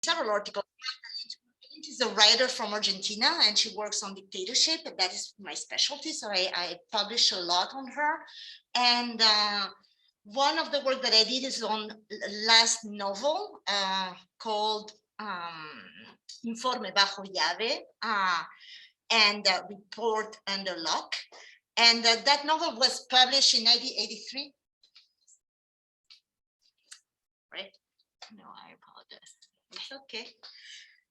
several articles. She's a writer from Argentina, and she works on dictatorship, and that is my specialty. So I publish a lot on her. And one of the work that I did is on last novel called Informe Bajo Llave and Report Under Lock. And that novel was published in 1983. Right? No, I apologize. It's okay.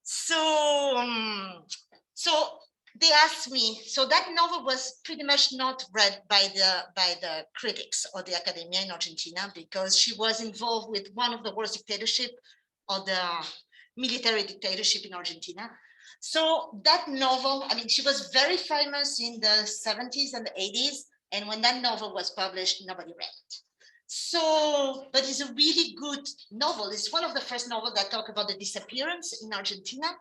So, so they asked me. So that novel was pretty much not read by the critics or the academia in Argentina because she was involved with one of the worst dictatorship or the military dictatorship in Argentina. So that novel, I mean, she was very famous in the 70s and the 80s, and when that novel was published, nobody read it. So, but it's a really good novel. It's one of the first novels that talk about the disappearance in Argentina.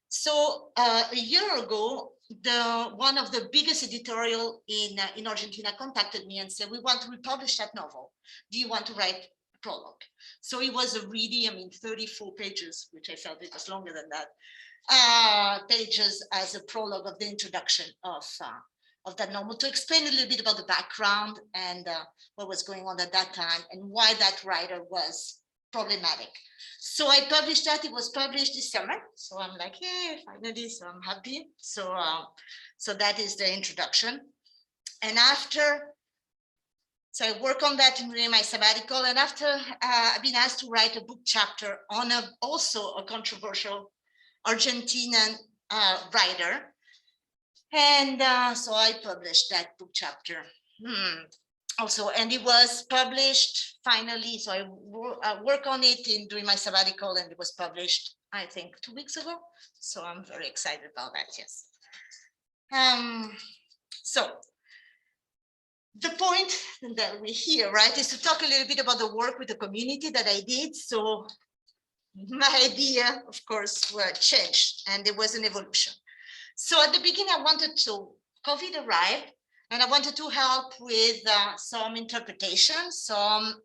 So a year ago, one of the biggest editorial in Argentina contacted me and said, we want to republish that novel. Do you want to write a prologue? So it was a really, 34 pages, which I felt it was longer than that, pages as a prologue of the introduction of that novel, to explain a little bit about the background and what was going on at that time and why that writer was problematic. So I published that. It was published this summer. So I'm like, hey, finally, so I'm happy. So, so that is the introduction. And after, so I work on that during my sabbatical. And after I've been asked to write a book chapter on also a controversial Argentinian writer. And so I published that book chapter also, and it was published finally. So I work on it during my sabbatical, and it was published, I think, 2 weeks ago. So I'm very excited about that. Yes. So the point that we're here, right, is to talk a little bit about the work with the community that I did. So my idea, of course, changed, and there was an evolution. So at the beginning, I wanted to, COVID arrived, and I wanted to help with some interpretation, some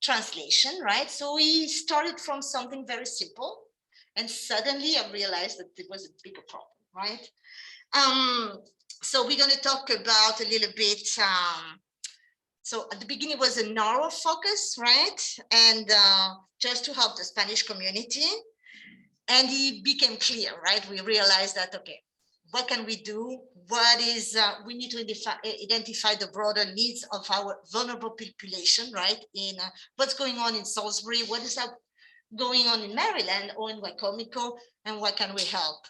translation, right? So we started from something very simple, and suddenly I realized that it was a bigger problem, right? So we're going to talk about a little bit. So at the beginning, it was a narrow focus, right? And just to help the Spanish community. And it became clear, right? We realized that, okay, what can we do? What is, we need to identify the broader needs of our vulnerable population, right? In what's going on in Salisbury, what is going on in Maryland or in Wycomico, and what can we help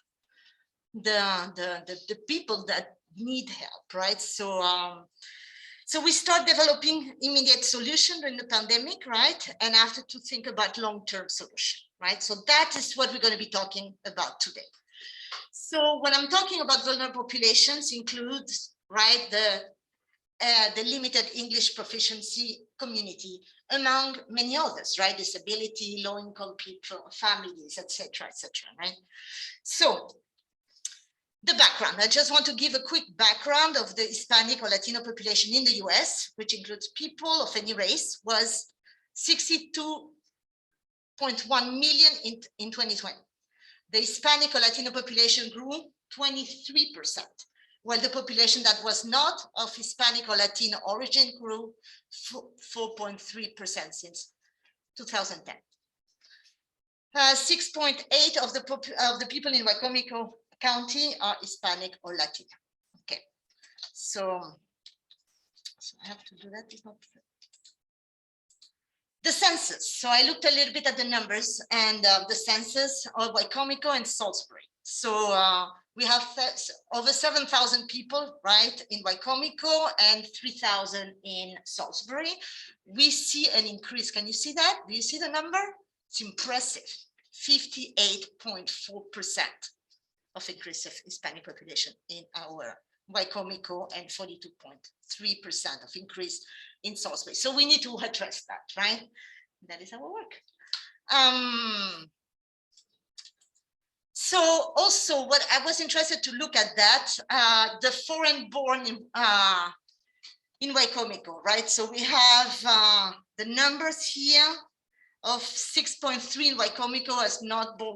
the people that need help, right? So, so we start developing immediate solution during the pandemic, right? And after to think about long-term solution, right? So that is what we're going to be talking about today. So when I'm talking about vulnerable populations includes, right, the limited English proficiency community, among many others, right? Disability, low-income people, families, etc., right? So the background, I just want to give a quick background of the Hispanic or Latino population in the US, which includes people of any race, was 62.1 million in 2020. The Hispanic or Latino population grew 23%, while the population that was not of Hispanic or Latino origin grew 4.3% since 2010. 6.8 of the people in Wycomico County are Hispanic or Latino. Okay, so I have to do that. It's not the census. So I looked a little bit at the numbers and the census of Wycomico and Salisbury. So we have over 7,000 people, right, in Wycomico and 3,000 in Salisbury. We see an increase. Can you see that? Do you see the number? It's impressive. 58.4% of increase of Hispanic population in our Wycomico and 42.3% of increase in Salisbury. So we need to address that, right? That is our work. So also what I was interested to look at that, the foreign born in Wycomico, right? So we have the numbers here of 6.3 in Wycomico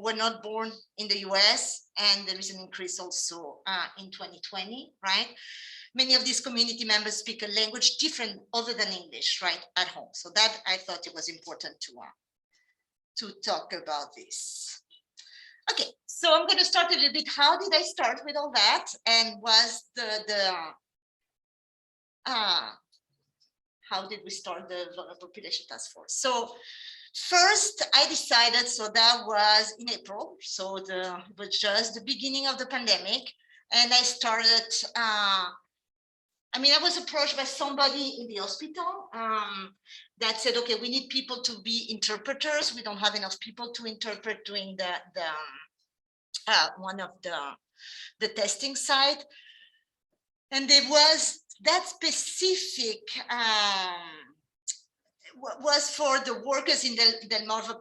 were not born in the US, and there is an increase also in 2020, right? Many of these community members speak a language different other than English, right, at home. So that I thought it was important to talk about this. Okay, so I'm going to start a little bit. How did I start with all that? And was how did we start the Vulnerable Population Task Force? So first I decided, so that was in April, so it was just the beginning of the pandemic, and I started, I mean, I was approached by somebody in the hospital that said, okay, we need people to be interpreters. We don't have enough people to interpret during one of the testing site. And there was that specific was for the workers in the Marvel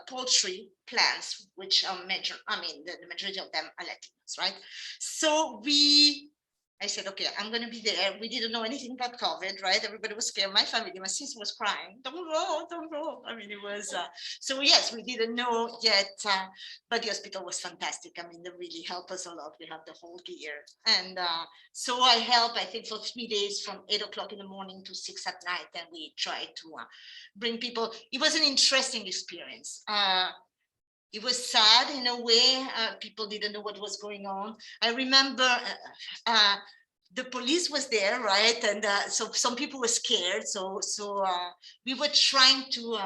poultry plants, which are major, I mean, the majority of them are Latinx, right? So I said, okay, I'm going to be there. We didn't know anything about COVID, right? Everybody was scared. My family, my sister was crying. Don't go, don't go. I mean, it was, so yes, we didn't know yet, but the hospital was fantastic. I mean, they really helped us a lot. We have the whole gear. And so I helped, I think, for 3 days from 8 o'clock in the morning to 6 at night. And we tried to bring people. It was an interesting experience. It was sad in a way. People didn't know what was going on. I remember the police was there, right? And so some people were scared. So we were trying to,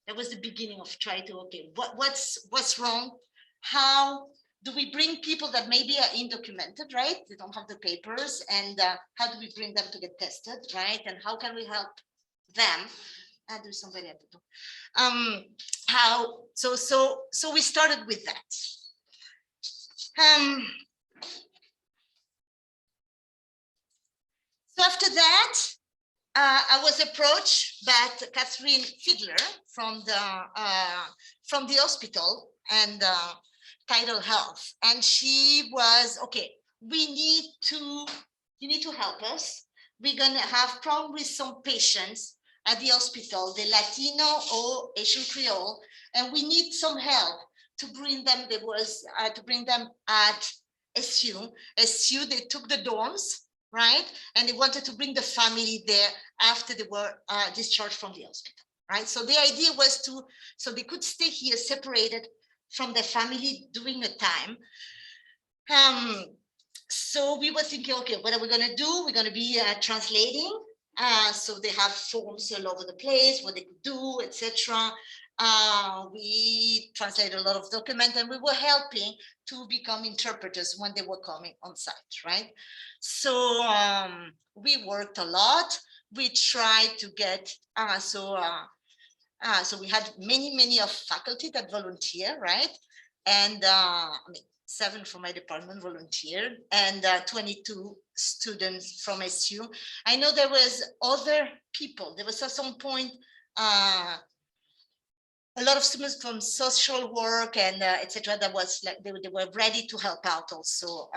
that was the beginning of trying to, okay, what's wrong? How do we bring people that maybe are undocumented, right? They don't have the papers, and how do we bring them to get tested, right? And how can we help them? There's somebody at the door. So we started with that. So after that, I was approached by Catherine Fiedler from the hospital and Tidal Health, and she was, okay, you need to help us. We're gonna have probably some patients at the hospital, the Latino or Asian Creole, and we need some help to bring them. There was to bring them at SU. SU, they took the dorms, right? And they wanted to bring the family there after they were discharged from the hospital, right? So the idea was so they could stay here separated from their family during a time. So we were thinking, okay, what are we gonna do? We're gonna be translating. So they have forms all over the place, what they could do, etc. We translated a lot of documents, and we were helping to become interpreters when they were coming on site, right? So we worked a lot. We tried to get, so we had many of faculty that volunteer, right? And I mean, 7 from my department volunteered, and 22 students from SU. I know there was other people. There was at some point a lot of students from social work and etc. That was like they were ready to help out also.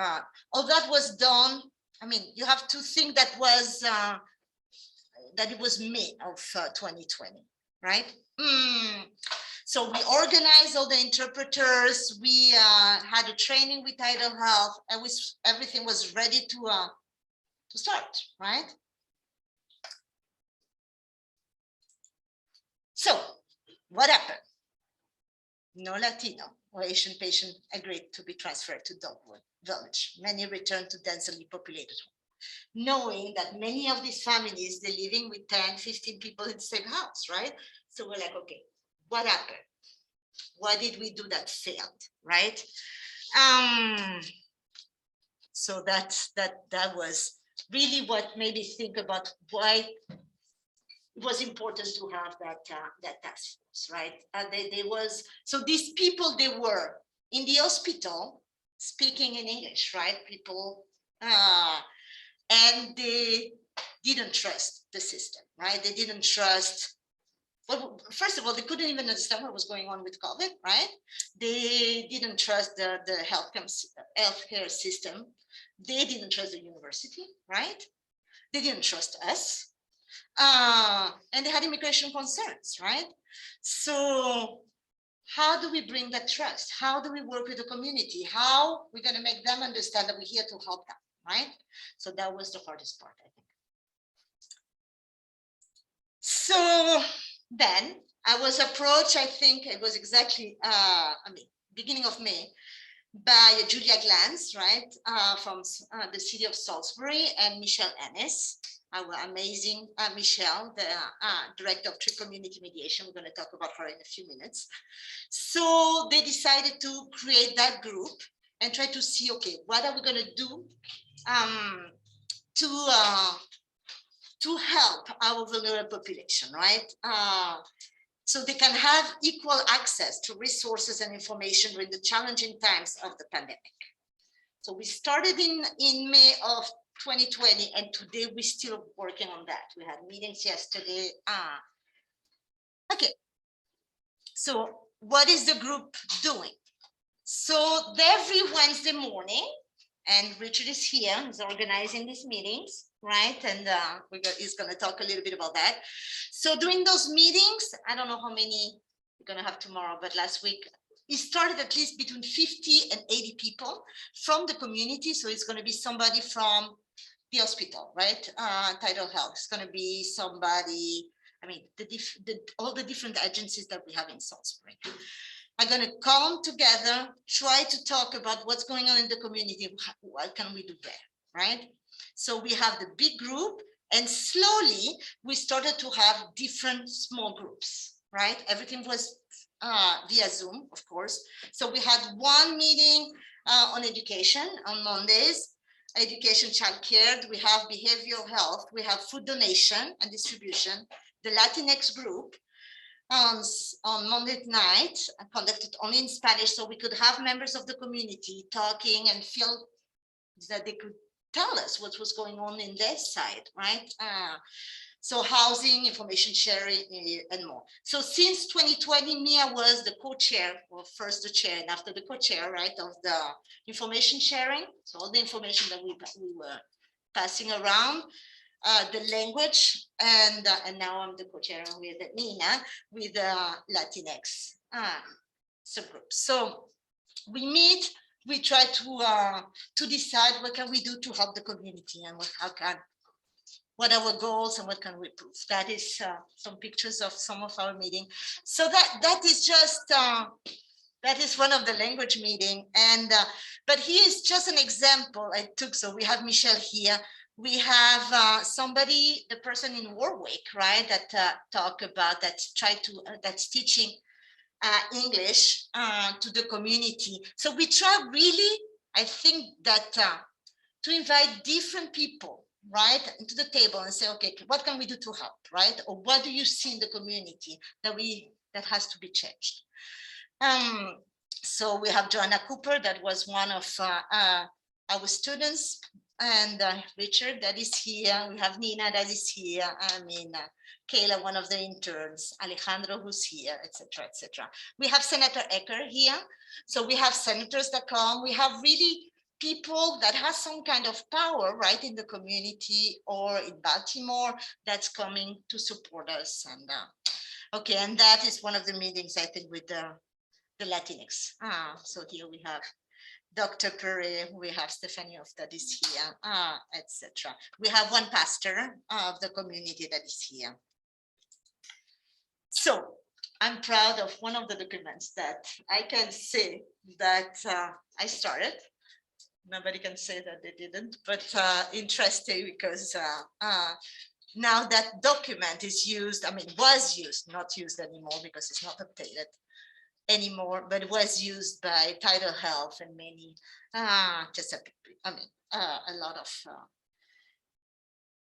All that was done. I mean, you have to think that was that it was May of 2020, right? So we organized all the interpreters. We had a training with Tidal Health, and everything was ready to start, right? So what happened? No Latino or Asian patient agreed to be transferred to Dogwood Village. Many returned to densely populated homes, knowing that many of these families, they're living with 10, 15 people in the same house, right? So we're like, okay, what happened? What did we do that failed, right? So that was really what made me think about why it was important to have that task force, right? So these people, they were in the hospital speaking in English, right? People, and they didn't trust the system, right? They didn't trust. Well, first of all, they couldn't even understand what was going on with COVID, right? They didn't trust the healthcare system. They didn't trust the university, right? They didn't trust us. And they had immigration concerns, right? So how do we bring that trust? How do we work with the community? How we're going to make them understand that we're here to help them, right? So that was the hardest part, I think. So then I was approached, I think it was exactly, beginning of May, by Julia Glantz, right, from the city of Salisbury, and Michelle Ennis, our amazing Michelle, the director of Tree Community Mediation. We're going to talk about her in a few minutes. So they decided to create that group and try to see, okay, what are we going to do to help our vulnerable population, right? So they can have equal access to resources and information during the challenging times of the pandemic. So we started in May of 2020, and today we're still working on that. We had meetings yesterday. Okay, so what is the group doing? So every Wednesday morning, and Richard is here, he's organizing these meetings, right? And he's going to talk a little bit about that. So during those meetings, I don't know how many we're going to have tomorrow, but last week, it started at least between 50 and 80 people from the community. So it's going to be somebody from the hospital, right? Tidal Health. It's going to be somebody, I mean, all the different agencies that we have in Salisbury are going to come together, try to talk about what's going on in the community. What can we do better, right? So we have the big group, and slowly we started to have different small groups, right? Everything was via Zoom, of course. So we had one meeting on education on Mondays, education, childcare. We have behavioral health. We have food donation and distribution. The Latinx group on Monday night, conducted only in Spanish, so we could have members of the community talking and feel that they could tell us what was going on in their side, right? So housing, information sharing, and more. So since 2020, Mia was the co-chair, or first the chair, and after the co-chair, right, of the information sharing. So all the information that we were passing around. The language, and now I'm the co-chair with Nina with the Latinx subgroup. So we meet, we try to decide what can we do to help the community, and what are our goals and what can we prove. That is some pictures of some of our meeting. So that is just that is one of the language meeting, and but here is just an example I took. So we have Michelle here. We have somebody, the person in Warwick, right, that talk about, that's teaching English to the community. So we try really, I think that to invite different people, right, into the table and say, okay, what can we do to help, right? Or what do you see in the community that has to be changed? So we have Joanna Cooper, that was one of our students, and Richard, that is here. We have Nina, that is here. I mean, Kayla, one of the interns, Alejandro, who's here, etc., etc. We have Senator Ecker here. So we have senators that come. We have really people that have some kind of power, right, in the community or in Baltimore, that's coming to support us. And okay, and that is one of the meetings, I think, with the Latinx. So here we have Dr. Perry, we have Stephanie that is here, etc. We have one pastor of the community that is here. So I'm proud of one of the documents that I can say that I started. Nobody can say that they didn't, but interesting, because now that document is used, I mean, was used, not used anymore because it's not updated anymore, but it was used by Tidal Health and many, a lot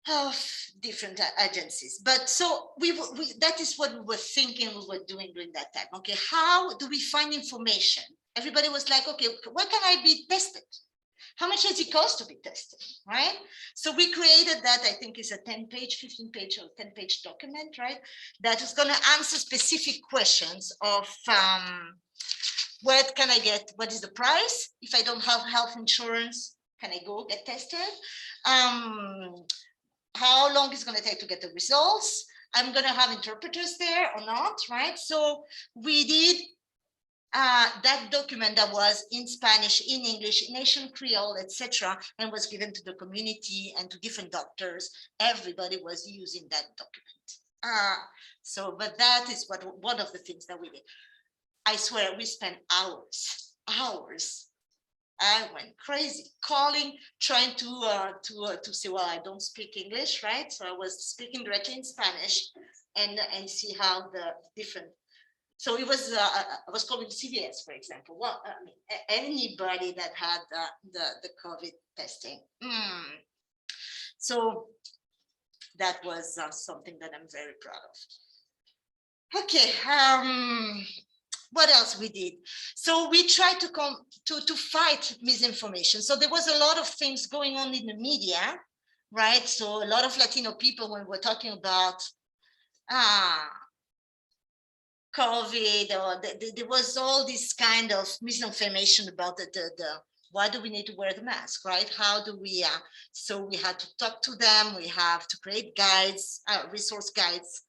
of different agencies. But so that is what we were thinking we were doing during that time. Okay, how do we find information? Everybody was like, okay, where can I be tested? How much does it cost to be tested, right? So we created that, I think is a 10-page, 15-page or 10-page document, right? That is going to answer specific questions of what can I get? What is the price? If I don't have health insurance, can I go get tested? How long is it going to take to get the results? I'm going to have interpreters there or not, right? So we did that document that was in Spanish, in English, in Asian Creole, etc., and was given to the community and to different doctors. Everybody was using that document. But that is one of the things that we did. I swear, we spent hours. I went crazy calling, trying to say, well, I don't speak English, right? So I was speaking directly in Spanish and see how the different. So it was, I was calling CVS, for example. Well, I mean, anybody that had the COVID testing. So that was something that I'm very proud of. Okay. What else we did? So we tried to fight misinformation. So there was a lot of things going on in the media, right? So a lot of Latino people, when we're talking about COVID, or there was all this kind of misinformation about the why do we need to wear the mask, right? How do we, so we had to talk to them. We have to create guides, resource guides.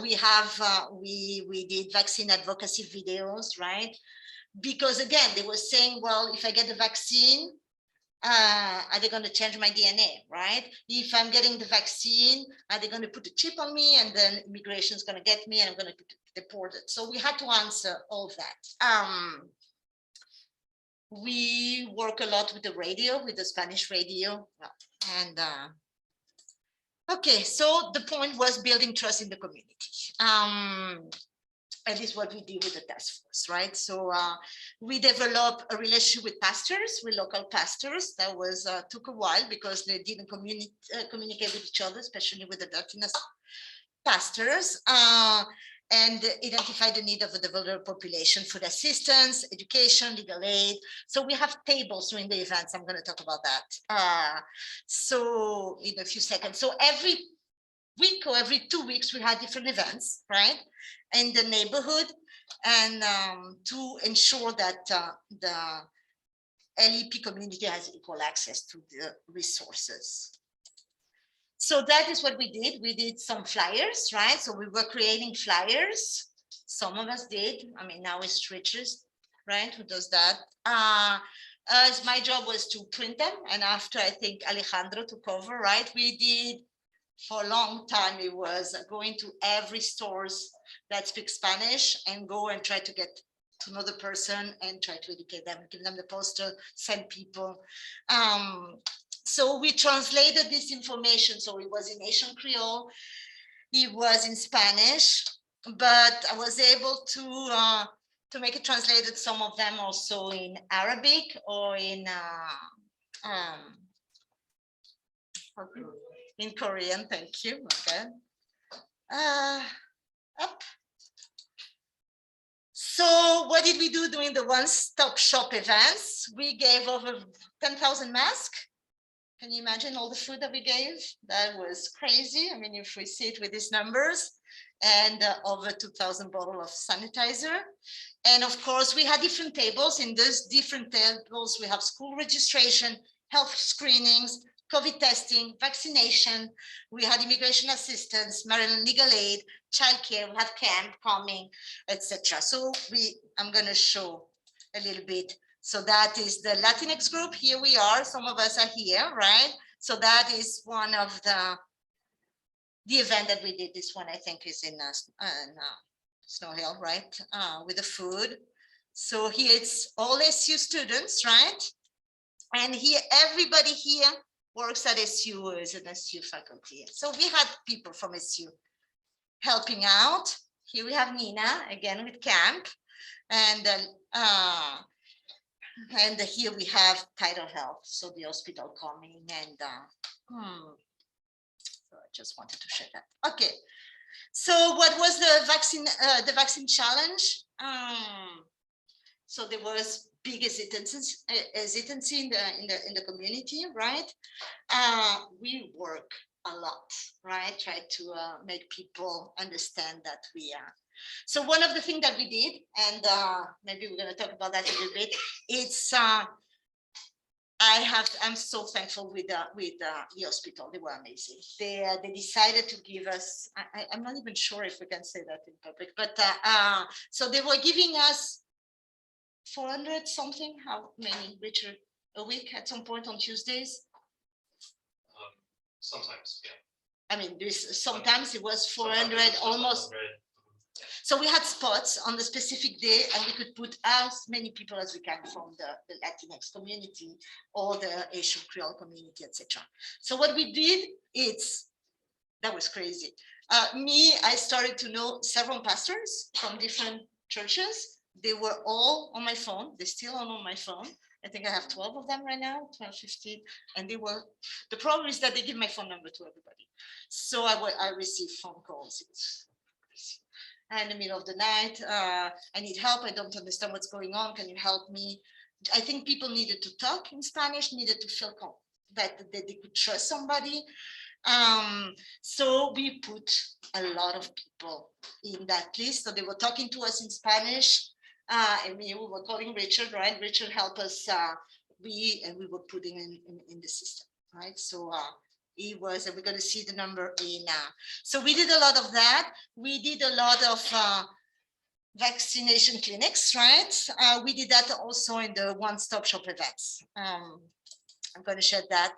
We did vaccine advocacy videos, right? Because again, they were saying, well, if I get the vaccine, are they going to change my DNA, right? If I'm getting the vaccine, are they going to put a chip on me, and then immigration is going to get me and I'm going to be deported? So we had to answer all that. We work a lot with the radio, with the Spanish radio, and okay, so the point was building trust in the community. And this is what we did with the task force, right? So we developed a relationship with pastors, with local pastors. That was took a while because they didn't communicate with each other, especially with the Latinx pastors, and identify the need of the vulnerable population, food assistance, education, legal aid. So we have tables during the events. I'm going to talk about that. So in a few seconds. So every week or every 2 weeks, we had different events, right, in the neighborhood, and to ensure that the LEP community has equal access to the resources. So that is what we did. We did some flyers, right? So we were creating flyers. Some of us did. I mean, now it's Richard, right, who does that. As my job was to print them, and after I think Alejandro took over, right, we did for a long time. It was going to every stores that speak Spanish and go and try to get to know the person and try to educate them, give them the poster, send people. So we translated this information. So it was in Asian Creole, it was in Spanish, but I was able to make it translated, some of them also in Arabic or in Korean. Thank you. Okay. Up. So what did we do during the one-stop shop events? We gave over 10,000 masks. Can you imagine all the food that we gave? That was crazy. I mean, if we see it with these numbers, and over 2,000 bottles of sanitizer. And of course, we had different tables. In those different tables, we have school registration, health screenings, COVID testing, vaccination. We had immigration assistance, Maryland legal aid, childcare. We have camp coming, etc. So I'm going to show a little bit. So that is the Latinx group. Here we are. Some of us are here, right? So that is one of the event that we did. This one, I think, is in Snow Hill, right? With the food. So here it's all SU students, right? And here, everybody here works at SU or is an SU faculty. So we had people from SU helping out. Here we have Nina, again with camp. And here we have Tidal Health, so the hospital coming, and so I just wanted to share that. Okay, so what was the vaccine challenge? So there was big hesitancy in the community, right? We work a lot, right? Try to make people understand that we are. So one of the things that we did, and maybe we're going to talk about that a little bit, it's I'm so thankful with the hospital. They were amazing. They decided to give us, I'm not even sure if we can say that in public, but so they were giving us 400 something, how many, Richard, a week at some point on Tuesdays? Sometimes, yeah. I mean, sometimes it was 400, almost. So we had spots on the specific day, and we could put as many people as we can from the Latinx community or the Asian Creole community, etc. So what we did, that was crazy. I started to know several pastors from different churches. They were all on my phone. They still are on my phone. I think I have 12 of them right now, 12, 15. And the problem is that they give my phone number to everybody. So I received phone calls. In the middle of the night, I need help. I don't understand what's going on. Can you help me? I think people needed to talk in Spanish, needed to feel that they could trust somebody. So we put a lot of people in that list. So they were talking to us in Spanish, and we were calling Richard, right? Richard helped us. We were putting in the system, right? So it was, and we're going to see the number in. So we did a lot of that. We did a lot of vaccination clinics, right? We did that also in the one-stop shop events. I'm going to share that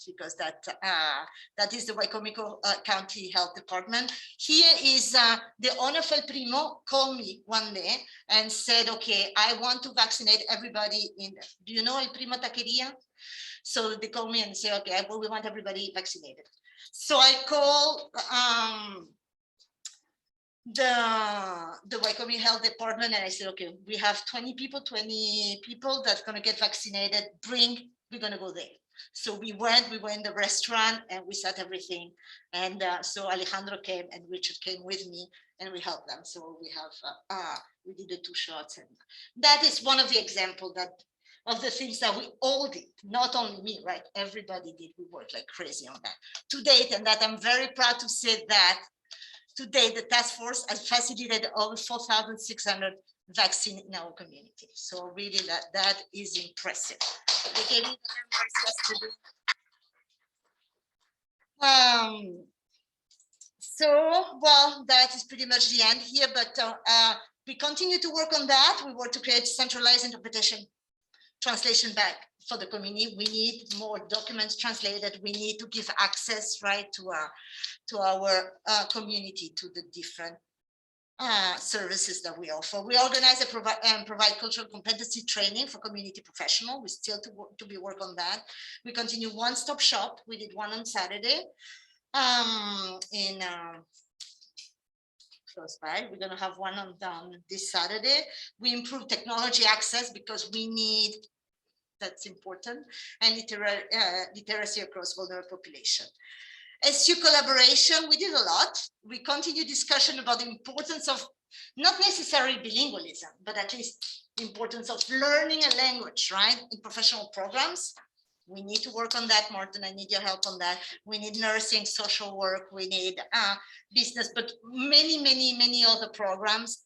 because that is the Wycomico County Health Department. Here is the owner of El Primo called me one day and said, okay, I want to vaccinate everybody in, do you know El Primo Taqueria? So they call me and say, okay, well, we want everybody vaccinated. So I call the Wycomico Health Department and I said, okay, we have 20 people that's going to get vaccinated. We're going to go there. So we went in the restaurant and we set everything. And so Alejandro came and Richard came with me and we helped them. So we did the 2 shots. And that is one of the examples of the things that we all did, not only me, right? Everybody did. We worked like crazy on that to date. And that I'm very proud to say that today the task force has facilitated over 4,600 vaccine in our community. So really that is impressive. They gave me the numbers yesterday. So, well, that is pretty much the end here, but we continue to work on that. We work to create centralized interpretation, translation back for the community. We need more documents translated. We need to give access, right, to our community, to the different services that we offer. We organize and provide cultural competency training for community professionals. We still to work on that. We continue one-stop shop. We did one on Saturday in close by. We're going to have one on this Saturday. We improve technology access because we need, that's important, and literacy across vulnerable population. SU collaboration, we did a lot. We continue discussion about the importance of not necessarily bilingualism, but at least the importance of learning a language, right? In professional programs. We need to work on that, Martin. I need your help on that. We need nursing, social work. We need business, but many other programs.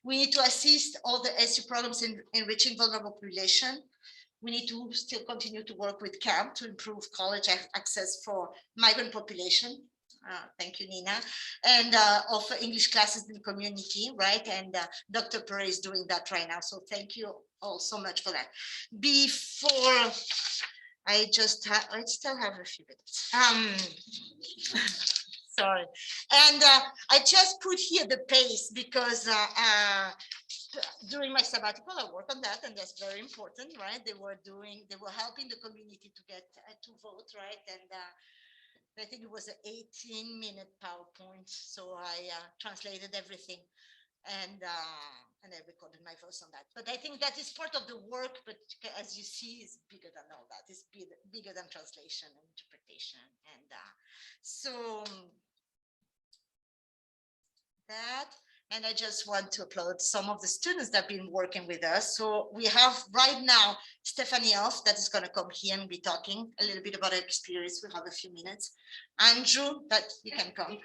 We need to assist all the SU programs in enriching vulnerable population. We need to still continue to work with CAMP to improve college access for migrant population. Thank you, Nina. And offer English classes in the community, right? And Dr. Perez is doing that right now. So thank you all so much for that. Before I still have a few minutes. Sorry. And I just put here the pace because during my sabbatical, I work on that, and that's very important, right? They were helping the community to get to vote, right? And I think it was an 18-minute PowerPoint, so I translated everything, and I recorded my voice on that. But I think that is part of the work, but as you see, it's bigger than all that. It's bigger than translation and interpretation, and so that. And I just want to applaud some of the students that have been working with us. So we have right now Stephanie Elf that is going to come here and be talking a little bit about her experience. We have a few minutes. Andrew, that you can come.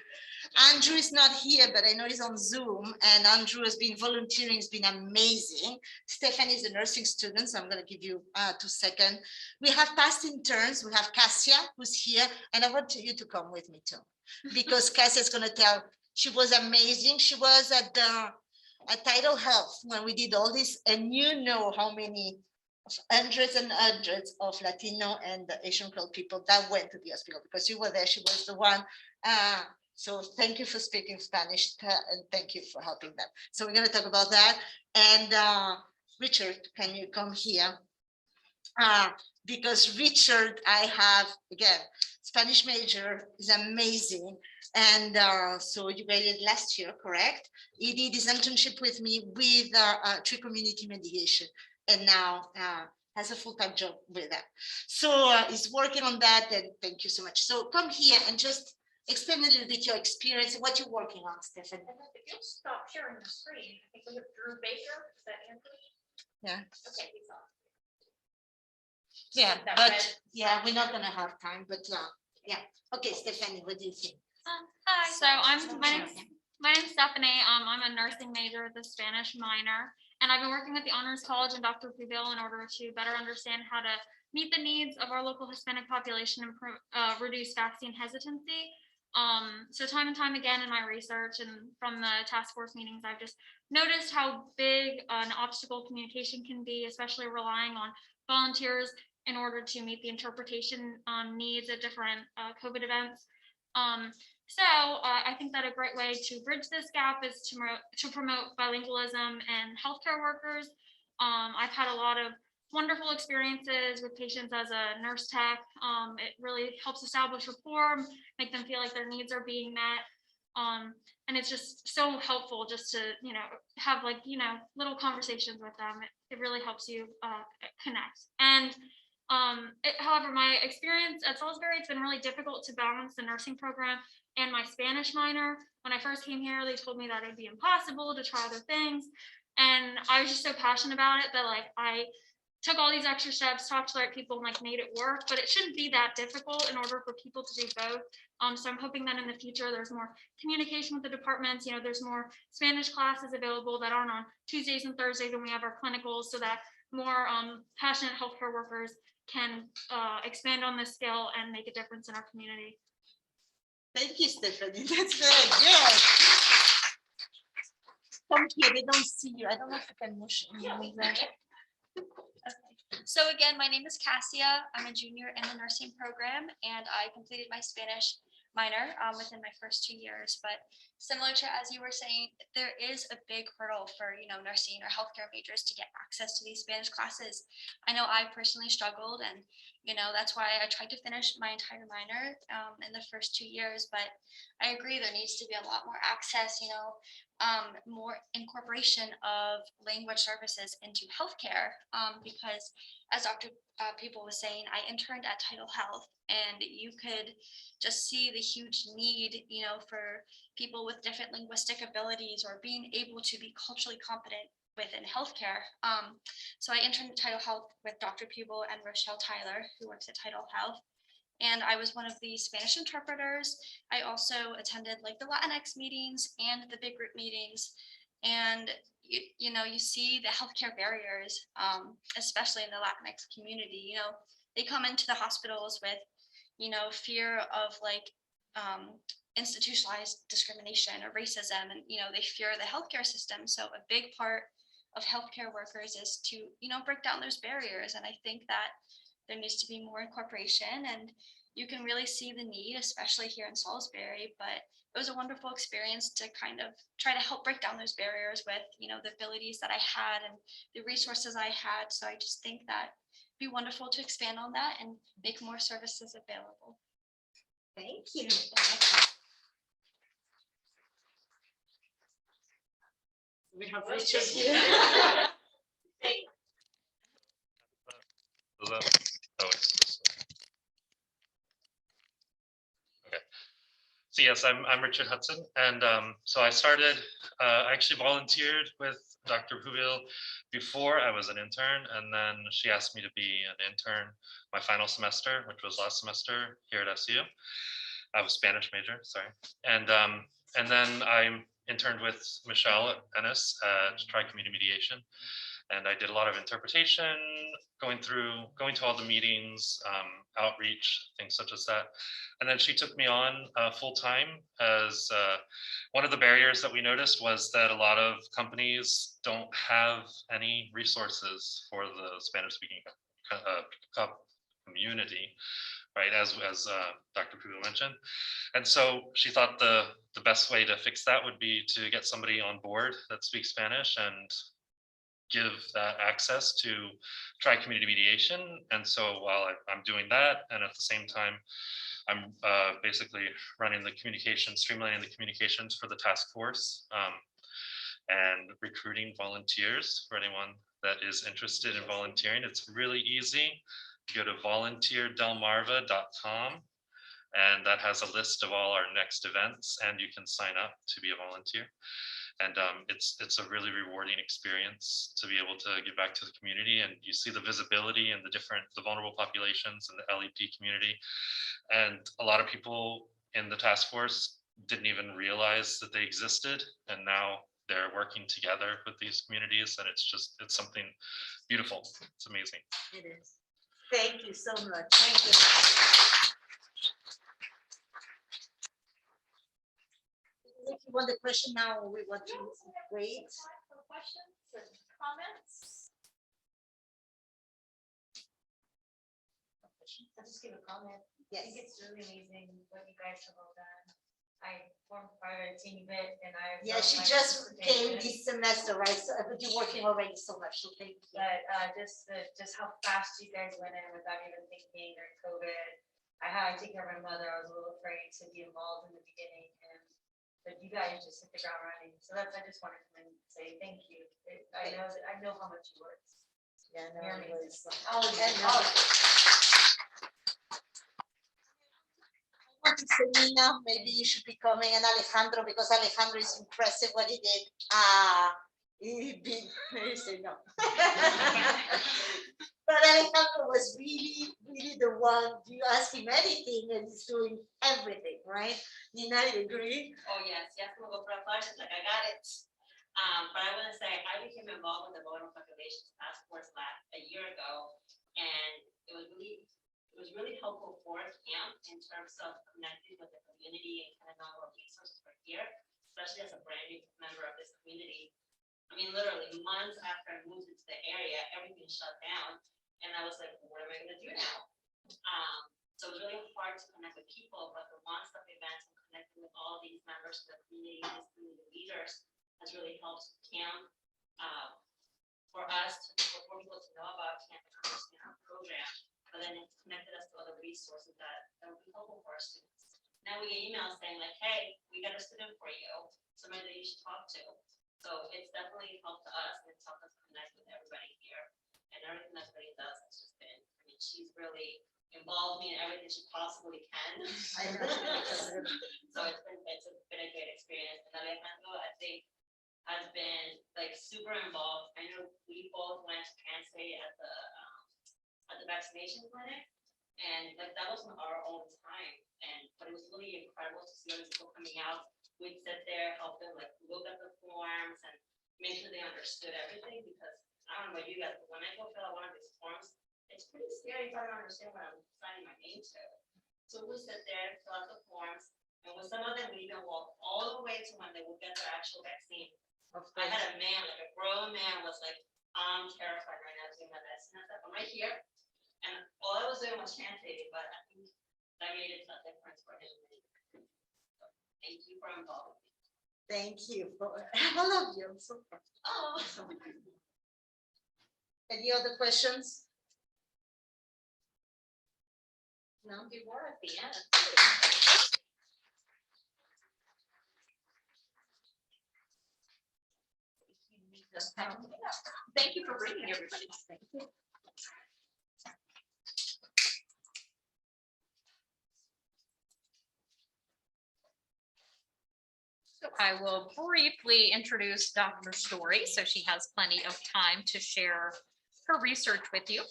Andrew is not here, but I know he's on Zoom, and Andrew has been volunteering. It's been amazing. Stephanie is a nursing student, so I'm going to give you 2 seconds. We have past interns. We have Cassia, who's here, and I want you to come with me too, because Cassia is going to tell. She was amazing. She was at Tidal Health when we did all this, and you know how many hundreds and hundreds of Latino and Asian people that went to the hospital because you were there. She was the one. So thank you for speaking Spanish, and thank you for helping them. So we're going to talk about that. And Richard, can you come here? Because Richard, I have, again, Spanish major, is amazing. And so you graduated last year, correct? He did his internship with me with tree community mediation, and now has a full-time job with that. So he's working on that, and thank you so much. So come here and just explain a little bit your experience, what you're working on, Stephen. If you'll stop sharing the screen, I think we have Drew Baker. Is that Andrew? Yeah. Okay, he's on. Yeah, but yeah, we're not gonna have time, but yeah. Okay, Stephanie, what do you think? Hi, so my name's Stephanie. I'm a nursing major with a Spanish minor, and I've been working with the Honors College and Dr. Pubill in order to better understand how to meet the needs of our local Hispanic population and reduce vaccine hesitancy. So time and time again in my research and from the task force meetings, I've just noticed how big an obstacle communication can be, especially relying on volunteers in order to meet the interpretation needs at different COVID events. So I think that a great way to bridge this gap is to promote bilingualism and healthcare workers. I've had a lot of wonderful experiences with patients as a nurse tech. It really helps establish rapport, make them feel like their needs are being met. And it's just so helpful just to, have little conversations with them. It really helps you connect. And however, my experience at Salisbury, it's been really difficult to balance the nursing program and my Spanish minor. When I first came here, they told me that it'd be impossible to try other things. And I was just so passionate about it that I took all these extra steps, talked to the right people, and made it work. But it shouldn't be that difficult in order for people to do both. So I'm hoping that in the future there's more communication with the departments. There's more Spanish classes available that aren't on Tuesdays and Thursdays when we have our clinicals, so that more passionate healthcare workers can expand on this skill and make a difference in our community. Thank you, Stephanie. That's very good. Come here, they don't see you. I don't know if you can motion. So again, my name is Cassia. I'm a junior in the nursing program, and I completed my Spanish minor within my first 2 years. But similar to as you were saying, there is a big hurdle for nursing or healthcare majors to get access to these Spanish classes. I know I personally struggled, and that's why I tried to finish my entire minor in the first 2 years. But I agree there needs to be a lot more access, more incorporation of language services into healthcare, because as Dr. Pubill was saying, I interned at Tidal Health, and you could just see the huge need, for people with different linguistic abilities or being able to be culturally competent within healthcare. So I interned at Tidal Health with Dr. Pubill and Rochelle Tyler, who works at Tidal Health. And I was one of the Spanish interpreters. I also attended the Latinx meetings and the big group meetings. And you see the healthcare barriers, especially in the Latinx community. They come into the hospitals with, fear of institutionalized discrimination or racism, and they fear the healthcare system. So a big part of healthcare workers is to break down those barriers. And I think that there needs to be more incorporation, and you can really see the need, especially here in Salisbury. But it was a wonderful experience to kind of try to help break down those barriers with the abilities that I had and the resources I had. So I just think that it'd be wonderful to expand on that and make more services available. Thank you. We have Richard here. So yes, I'm Richard Hudson, and so I started. I actually volunteered with Dr. Pubill before I was an intern, and then she asked me to be an intern my final semester, which was last semester here at SU. I was Spanish major, sorry, and then I interned with Michelle Ennis to try community mediation, and I did a lot of interpretation, going to all the meetings, outreach, things such as that. And then she took me on full time as one of the barriers that we noticed was that a lot of companies don't have any resources for the Spanish speaking community, right? As Dr. Pubill mentioned. And so she thought the best way to fix that would be to get somebody on board that speaks Spanish and give that access to try community mediation. And so while I'm doing that, and at the same time, I'm basically running the communication, streamlining the communications for the task force and recruiting volunteers for anyone that is interested in volunteering. It's really easy. Go to volunteerdelmarva.com, and that has a list of all our next events, and you can sign up to be a volunteer. And it's a really rewarding experience to be able to give back to the community, and you see the visibility and the vulnerable populations and the LEP community. And a lot of people in the task force didn't even realize that they existed, and now they're working together with these communities, and it's something beautiful. It's amazing. It is. Thank you so much. Thank you. If you want the question now, or we want to wait. Questions and comments? I'll just give a comment. I think it's really amazing what you guys have all done. I formed part of a teeny bit and I. Yeah, she just came this semester, right? So but you're working already so much, so thank you. But just how fast you guys went in without even thinking during COVID. I had to take care of my mother. I was a little afraid to be involved in the beginning, but you guys just hit the ground running. So I just wanted to come and say thank you. I know how much you worked. Yeah, no, You're it amazing. was. All of you. And, All of you. I want to say, Nina, maybe you should be coming, and Alejandro, because Alejandro is impressive what he did. He said no. But Alejandro was really, really the one. You ask him anything, and he's doing everything, right? Nina, you agree? Oh, yes, we'll go for a flash, it's like, I got it. But I want to say, I became involved with the Vulnerable Populations Task Force a year ago, and it was really helpful for camp in terms of connecting with the community and kind of knowing what resources were here, especially as a brand new member of this community. I mean, literally months after I moved into the area, everything shut down, and I was like, what am I going to do now? So it was really hard to connect with people, but the one-stop events and connecting with all these members of the community, these community leaders, has really helped camp for people to know about camp and understand our program. But then it's connected us to other resources that will be helpful for our students. Now we get emails saying like, hey, we got a student for you, somebody that you should talk to. So it's definitely helped us, and it's helped us connect with everybody here. And everything that everybody does has just been, I mean, she's really involved me in everything she possibly can. I know. So it's been a great experience. And Alejandro, I think, has been like super involved. I know we both went to Penn State at the vaccination clinic, and like that was on our own time, but it was really incredible to see other people coming out. We'd sit there, help them like look at the forms and make sure they understood everything, because I don't know about you guys, but when I go fill out one of these forms, it's pretty scary if I don't understand what I'm signing my name to. So we sit there, fill out the forms, and with some of them we even walk all the way to when they will get their actual vaccine. I had a man, like a grown man, was like, I'm terrified right now doing my vaccine. I said, I'm right here. And all I was doing was translating, but I think that made a difference for him. So, thank you for involving me. Thank you. I love you. I'm so proud. Oh. Any other questions? No? We were at the end. Thank you for bringing everybody. Thank you. So I will briefly introduce Dr. Story, so she has plenty of time to share her research with you.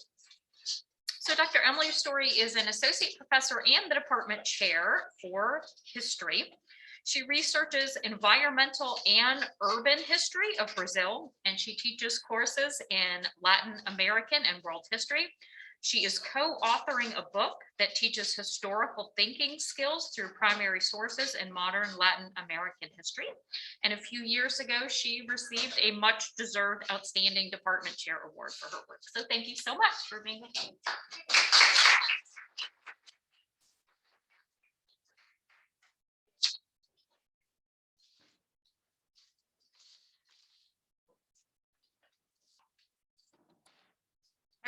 So Dr. Emily Story is an associate professor and the department chair for history. She researches environmental and urban history of Brazil, and she teaches courses in Latin American and world history. She is co-authoring a book that teaches historical thinking skills through primary sources in modern Latin American history. And a few years ago, she received a much deserved Outstanding Department Chair Award for her work. So thank you so much for being with me.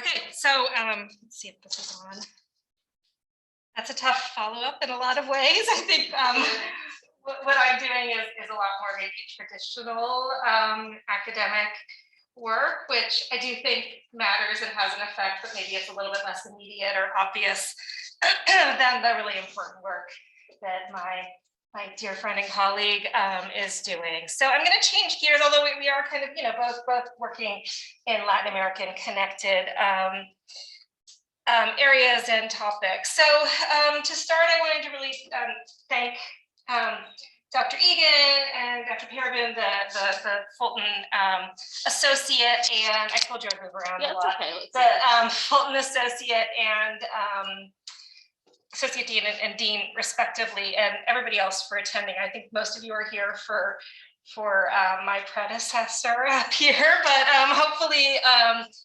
Okay, so let's see if this is on. That's a tough follow-up in a lot of ways. I think what I'm doing is a lot more maybe traditional academic work, which I do think matters and has an effect, but maybe it's a little bit less immediate or obvious than the really important work that my dear friend and colleague is doing. So I'm going to change gears, although we are kind of, both working in Latin American connected areas and topics. So to start, I wanted to really thank Dr. Egan and Dr. Parabin, the Fulton associate, and I told you I'd move around a lot. Okay, The Fulton associate and associate dean and dean respectively, and everybody else for attending. I think most of you are here for my predecessor up here, but hopefully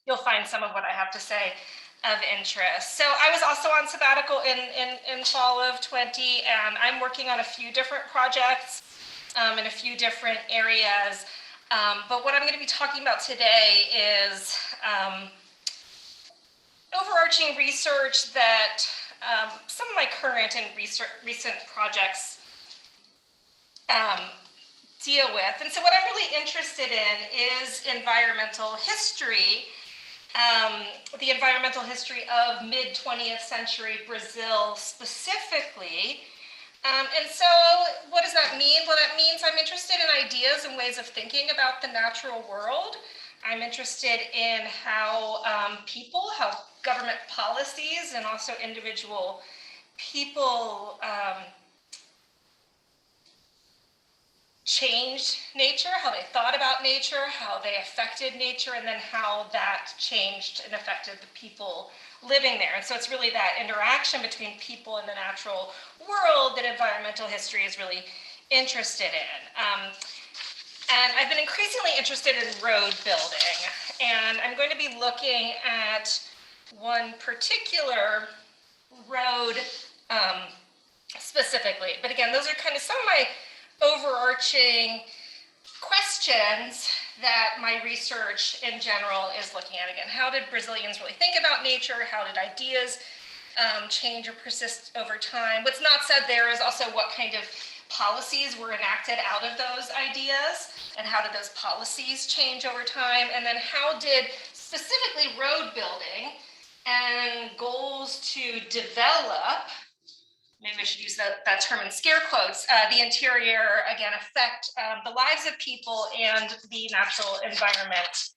you'll find some of what I have to say of interest. So I was also on sabbatical in fall of 20, and I'm working on a few different projects in a few different areas. But what I'm going to be talking about today is overarching research that some of my current and recent projects deal with. And so what I'm really interested in is environmental history, the environmental history of mid-20th century Brazil specifically. And so what does that mean? Well, that means I'm interested in ideas and ways of thinking about the natural world. I'm interested in how how government policies and also individual people changed nature, how they thought about nature, how they affected nature, and then how that changed and affected the people living there. And so it's really that interaction between people and the natural world that environmental history is really interested in. And I've been increasingly interested in road building, and I'm going to be looking at one particular road specifically. But again, those are kind of some of my overarching questions that my research in general is looking at. Again, how did Brazilians really think about nature? How did ideas change or persist over time? What's not said there is also what kind of policies were enacted out of those ideas, and how did those policies change over time? And then how did specifically road building and goals to develop, maybe I should use that term in scare quotes, the interior, again, affect the lives of people and the natural environment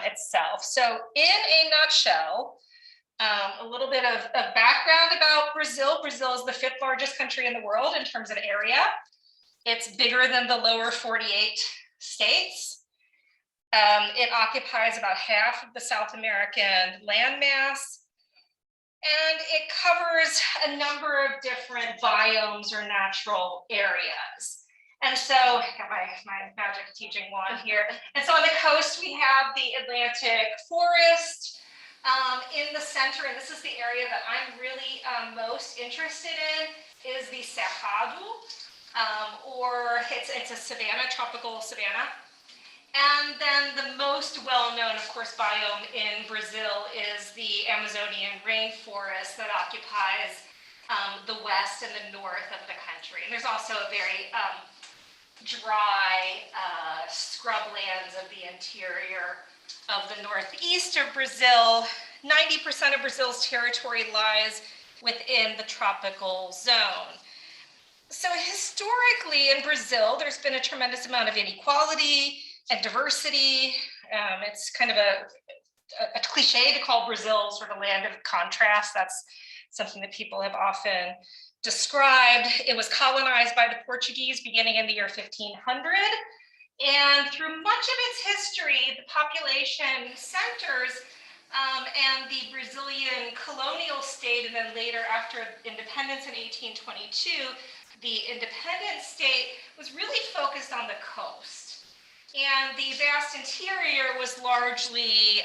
itself. So in a nutshell, a little bit of background about Brazil. Brazil is the 5th largest country in the world in terms of area. It's bigger than the lower 48 states. It occupies about half of the South American landmass. And it covers a number of different biomes or natural areas. And so I got my magic teaching wand here. And so on the coast, we have the Atlantic forest. In the center, and this is the area that I'm really most interested in, is the Cerrado, or it's a savanna, tropical savanna. And then the most well-known, of course, biome in Brazil is the Amazonian rainforest that occupies the west and the north of the country. And there's also a very dry scrublands of the interior of the northeast of Brazil. 90% of Brazil's territory lies within the tropical zone. So historically in Brazil, there's been a tremendous amount of inequality and diversity. It's kind of a cliche to call Brazil sort of land of contrast. That's something that people have often described. It was colonized by the Portuguese beginning in the year 1500. And through much of its history, the population centers and the Brazilian colonial state, and then later after independence in 1822, the independent state was really focused on the coast. And the vast interior was largely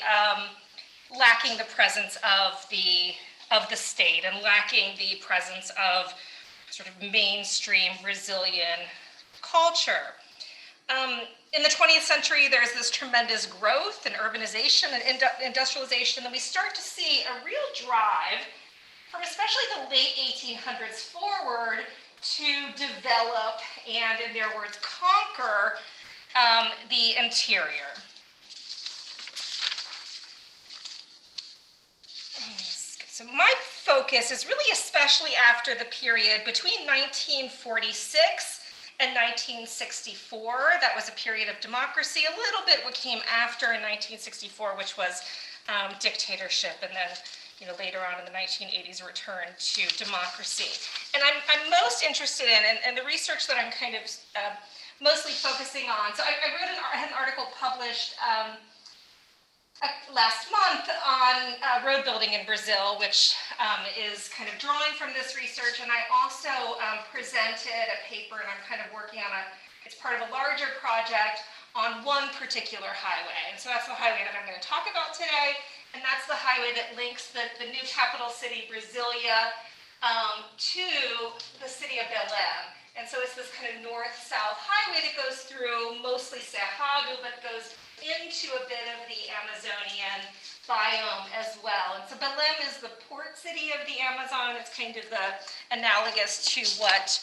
lacking the presence of the state and lacking the presence of sort of mainstream Brazilian culture. In the 20th century, there's this tremendous growth and urbanization and industrialization, and we start to see a real drive from especially the late 1800s forward to develop and, in their words, conquer the interior. So my focus is really especially after the period between 1946 and 1964. That was a period of democracy. A little bit what came after in 1964, which was dictatorship, and then later on in the 1980s, return to democracy. And I'm most interested in, and the research that I'm kind of mostly focusing on. So I had an article published last month on road building in Brazil, which is kind of drawing from this research. And I also presented a paper, and I'm kind of working on it's part of a larger project on one particular highway. And so that's the highway that I'm going to talk about today. And that's the highway that links the new capital city, Brasilia, to the city of Belém. And so it's this kind of north-south highway that goes through mostly Cerrado, but goes into a bit of the Amazonian biome as well. And so Belém is the port city of the Amazon. It's kind of the analogous to what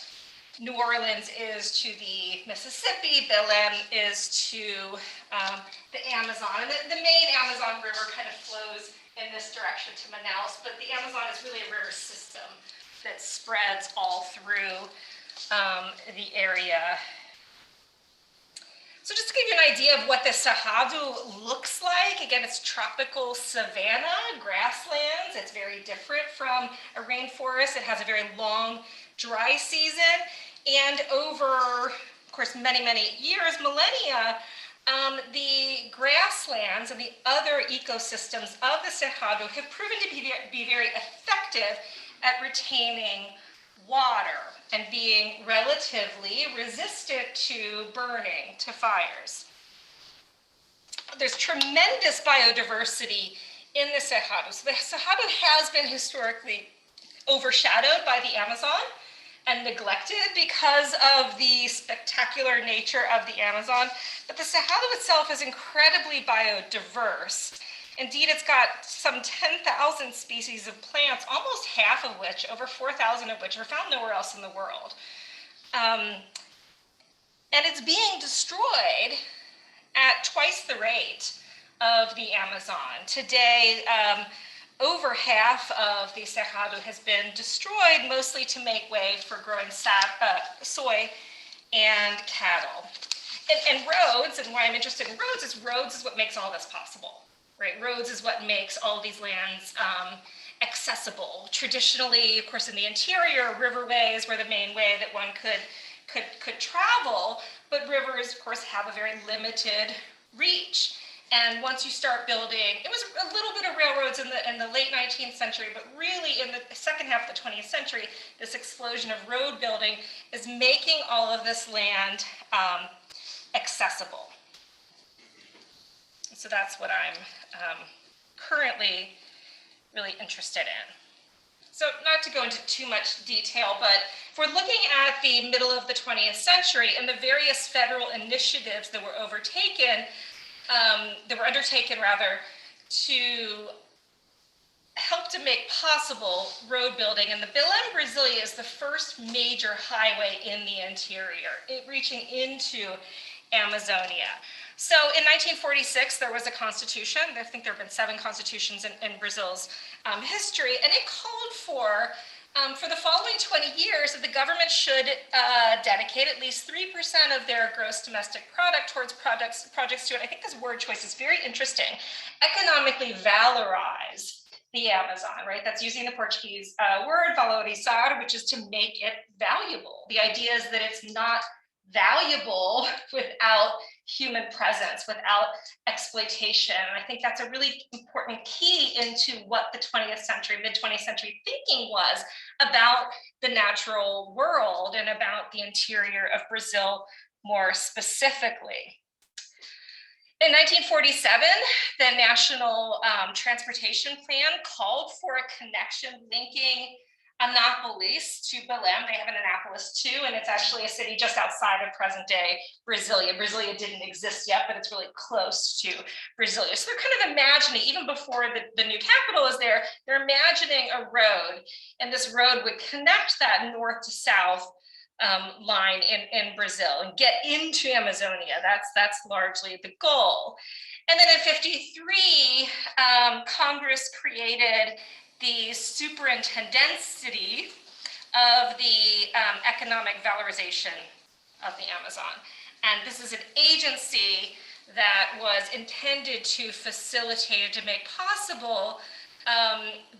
New Orleans is to the Mississippi. Belém is to the Amazon. And the main Amazon River kind of flows in this direction to Manaus, but the Amazon is really a river system that spreads all through the area. So just to give you an idea of what the Cerrado looks like, again, it's tropical savanna, grasslands. It's very different from a rainforest. It has a very long dry season. And over, of course, many, many years, millennia, the grasslands and the other ecosystems of the Cerrado have proven to be very effective at retaining water and being relatively resistant to burning, to fires. There's tremendous biodiversity in the Cerrado. So the Cerrado has been historically overshadowed by the Amazon and neglected because of the spectacular nature of the Amazon. But the Cerrado itself is incredibly biodiverse. Indeed, it's got some 10,000 species of plants, almost half of which, over 4,000 of which, are found nowhere else in the world. And it's being destroyed at twice the rate of the Amazon. Today, over half of the Cerrado has been destroyed, mostly to make way for growing soy and cattle. And roads, and why I'm interested in roads is what makes all this possible. Right, roads is what makes all these lands accessible. Traditionally, of course, in the interior, riverways were the main way that one could travel, but rivers, of course, have a very limited reach. And once you start building, it was a little bit of railroads in the late 19th century, but really in the second half of the 20th century, this explosion of road building is making all of this land accessible. So that's what I'm currently really interested in. So not to go into too much detail, but if we're looking at the middle of the 20th century and the various federal initiatives that were undertaken to help to make possible road building. And the Belém Brasilia is the first major highway in the interior, reaching into Amazonia. So in 1946, there was a constitution. I think there have been 7 constitutions in Brazil's history, and it called for For the following 20 years, the government should dedicate at least 3% of their gross domestic product towards projects to, and I think this word choice is very interesting, economically valorize the Amazon, right? That's using the Portuguese word valorizar, which is to make it valuable. The idea is that it's not valuable without human presence, without exploitation. And I think that's a really important key into what the 20th century, mid-20th century thinking was about the natural world and about the interior of Brazil more specifically. In 1947, the National Transportation Plan called for a connection linking Anápolis to Belém. They have an Anápolis too, and it's actually a city just outside of present day Brasilia. Brasilia didn't exist yet, but it's really close to Brasilia. So they're kind of imagining, even before the new capital is there, they're imagining a road, and this road would connect that north to south line in Brazil and get into Amazonia. That's largely the goal. And then in 53, Congress created the superintendency of the economic valorization of the Amazon. And this is an agency that was intended to facilitate, to make possible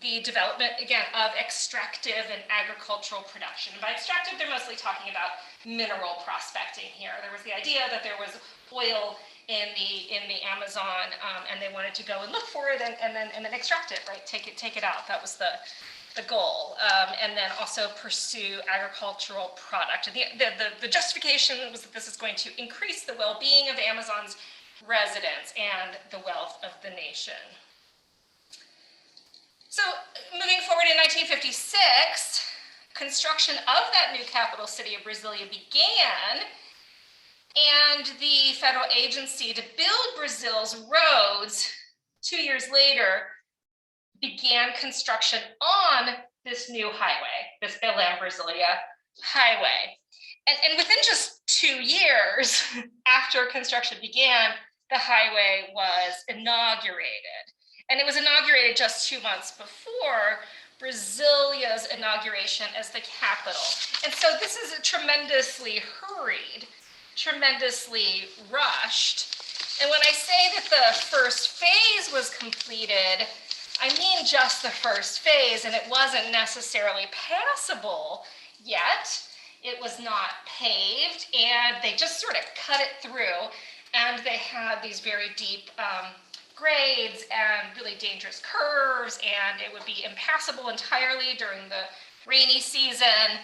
the development, again, of extractive and agricultural production. By extractive, they're mostly talking about mineral prospecting here. There was the idea that there was oil in the Amazon, and they wanted to go and look for it and then extract it, right? Take it out. That was the goal, and then also pursue agricultural product. The justification was that this is going to increase the well-being of the Amazon's residents and the wealth of the nation. So moving forward in 1956, construction of that new capital city of Brasilia began, and the federal agency to build Brazil's roads 2 years later began construction on this new highway, this Belém-Brasilia highway. And within just 2 years after construction began, the highway was inaugurated. And it was inaugurated just 2 months before Brasilia's inauguration as the capital. And so this is a tremendously hurried, tremendously rushed. And when I say that the first phase was completed, I mean just the first phase, and it wasn't necessarily passable yet. It was not paved, and they just sort of cut it through, and they had these very deep grades and really dangerous curves, and it would be impassable entirely during the rainy season.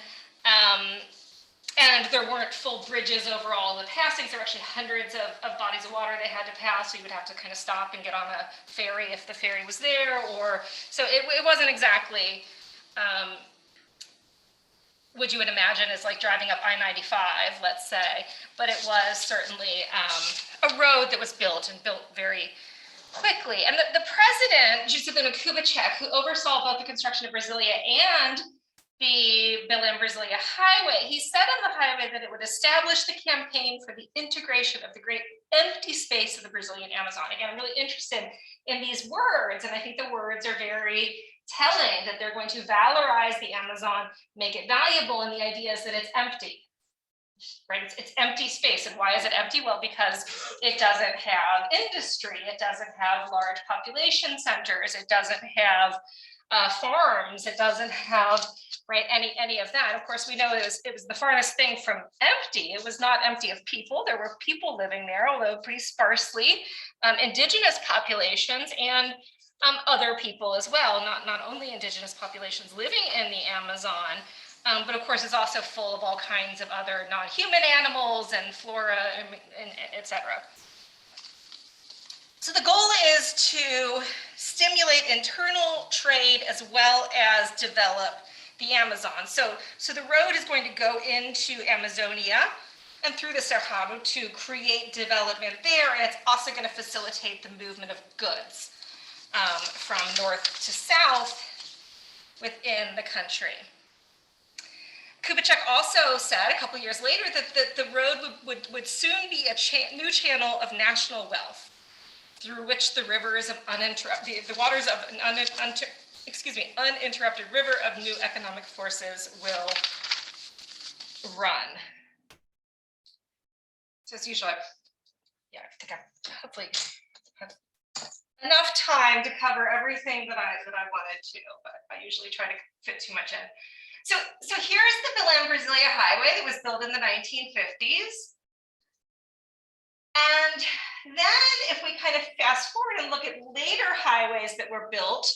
And there weren't full bridges over all the passings. There were actually hundreds of bodies of water they had to pass, so you would have to kind of stop and get on a ferry if the ferry was there. So it wasn't exactly what you would imagine as like driving up I-95, let's say, but it was certainly a road that was built very quickly. And the president, Juscelino Kubitschek, who oversaw both the construction of Brasilia and the Belém-Brasilia highway, he said on the highway that it would establish the campaign for the integration of the great empty space of the Brazilian Amazon. Again, I'm really interested in these words, and I think the words are very telling, that they're going to valorize the Amazon, make it valuable, and the idea is that it's empty. Right, it's empty space. And why is it empty? Well, because it doesn't have industry, it doesn't have large population centers, it doesn't have farms, it doesn't have any of that. Of course, we know it was the farthest thing from empty. It was not empty of people. There were people living there, although pretty sparsely, indigenous populations and other people as well. Not only indigenous populations living in the Amazon. But of course, it's also full of all kinds of other non-human animals and flora, and et cetera. So the goal is to stimulate internal trade as well as develop the Amazon. So the road is going to go into Amazonia and through the Cerrado to create development there, and it's also going to facilitate the movement of goods from north to south within the country. Kubitschek also said a couple years later that the road would soon be a new channel of national wealth, through which the rivers of the waters of uninterrupted river of new economic forces will run. So as usual, I think I hopefully have enough time to cover everything that I wanted to, but I usually try to fit too much in. So here's the Pubill Brasilia Highway that was built in the 1950s. And then if we kind of fast forward and look at later highways that were built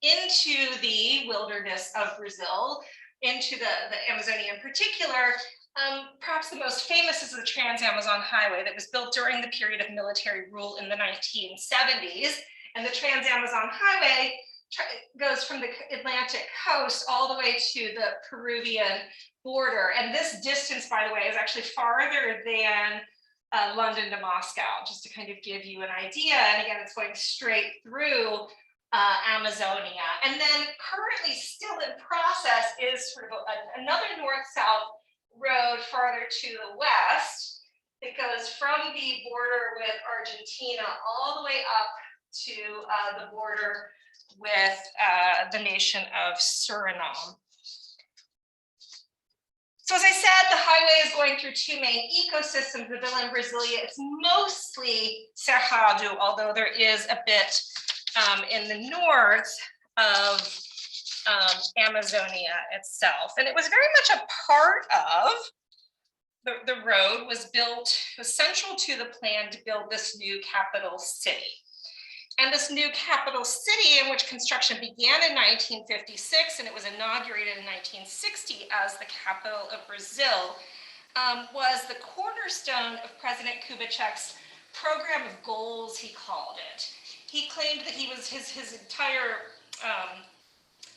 into the wilderness of Brazil, into the Amazonia in particular, perhaps the most famous is the Trans-Amazon Highway that was built during the period of military rule in the 1970s. And the Trans-Amazon Highway goes from the Atlantic coast all the way to the Peruvian border. And this distance, by the way, is actually farther than London to Moscow, just to kind of give you an idea. And again, it's going straight through Amazonia. And then currently still in process is sort of another north-south road farther to the west that goes from the border with Argentina all the way up to the border with the nation of Suriname. So as I said, the highway is going through two main ecosystems, the Pubill Brasilia. It's mostly cerrado, although there is a bit in the north of Amazonia itself. And it was very much a part of the road was central to the plan to build this new capital city. And this new capital city, in which construction began in 1956 and it was inaugurated in 1960 as the capital of Brazil, was the cornerstone of President Kubitschek's program of goals, he called it. He claimed that his entire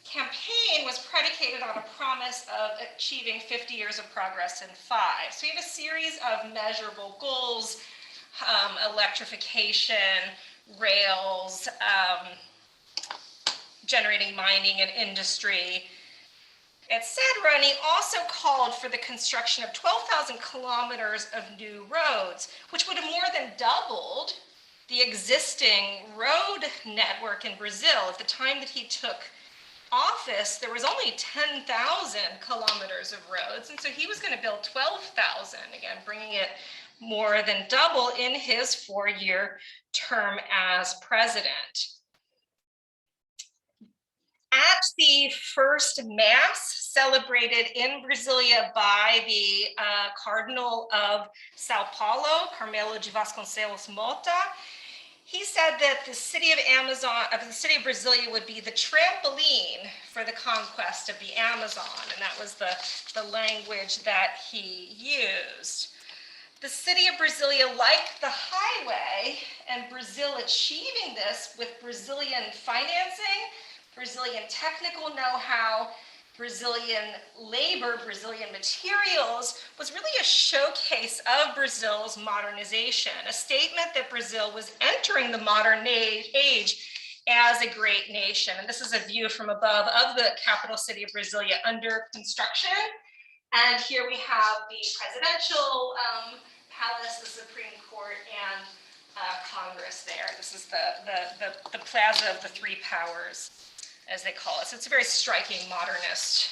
campaign was predicated on a promise of achieving 50 years of progress in 5. So you have a series of measurable goals, electrification, rails, generating mining and industry, etc. And he also called for the construction of 12,000 kilometers of new roads, which would have more than doubled the existing road network in Brazil. At the time that he took office, there was only 10,000 kilometers of roads, and so he was going to build 12,000, again, bringing it more than double in his 4-year term as president. At the first mass celebrated in Brasilia by the Cardinal of Sao Paulo, Carmelo de Vasconcelos Mota, he said that the city of Brasilia would be the trampoline for the conquest of the Amazon, and that was the language that he used. The city of Brasilia, like the highway, and Brazil achieving this with Brazilian financing, Brazilian technical know-how, Brazilian labor, Brazilian materials, was really a showcase of Brazil's modernization, a statement that Brazil was entering the modern age as a great nation. And this is a view from above of the capital city of Brasilia under construction. And here we have the presidential palace, the Supreme Court, and Congress there. This is the plaza of the three powers, as they call it. So it's a very striking modernist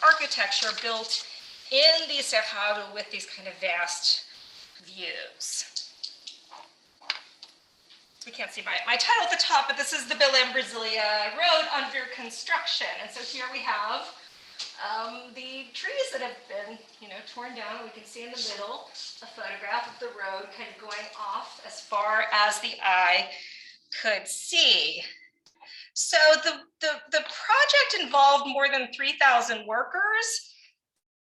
architecture built in the Cerrado with these kind of vast views. We can't see my title at the top, but this is the Pubill Brasilia Road under construction. And so here we have the trees that have been, torn down. We can see in the middle a photograph of the road kind of going off as far as the eye could see. So the project involved more than 3,000 workers,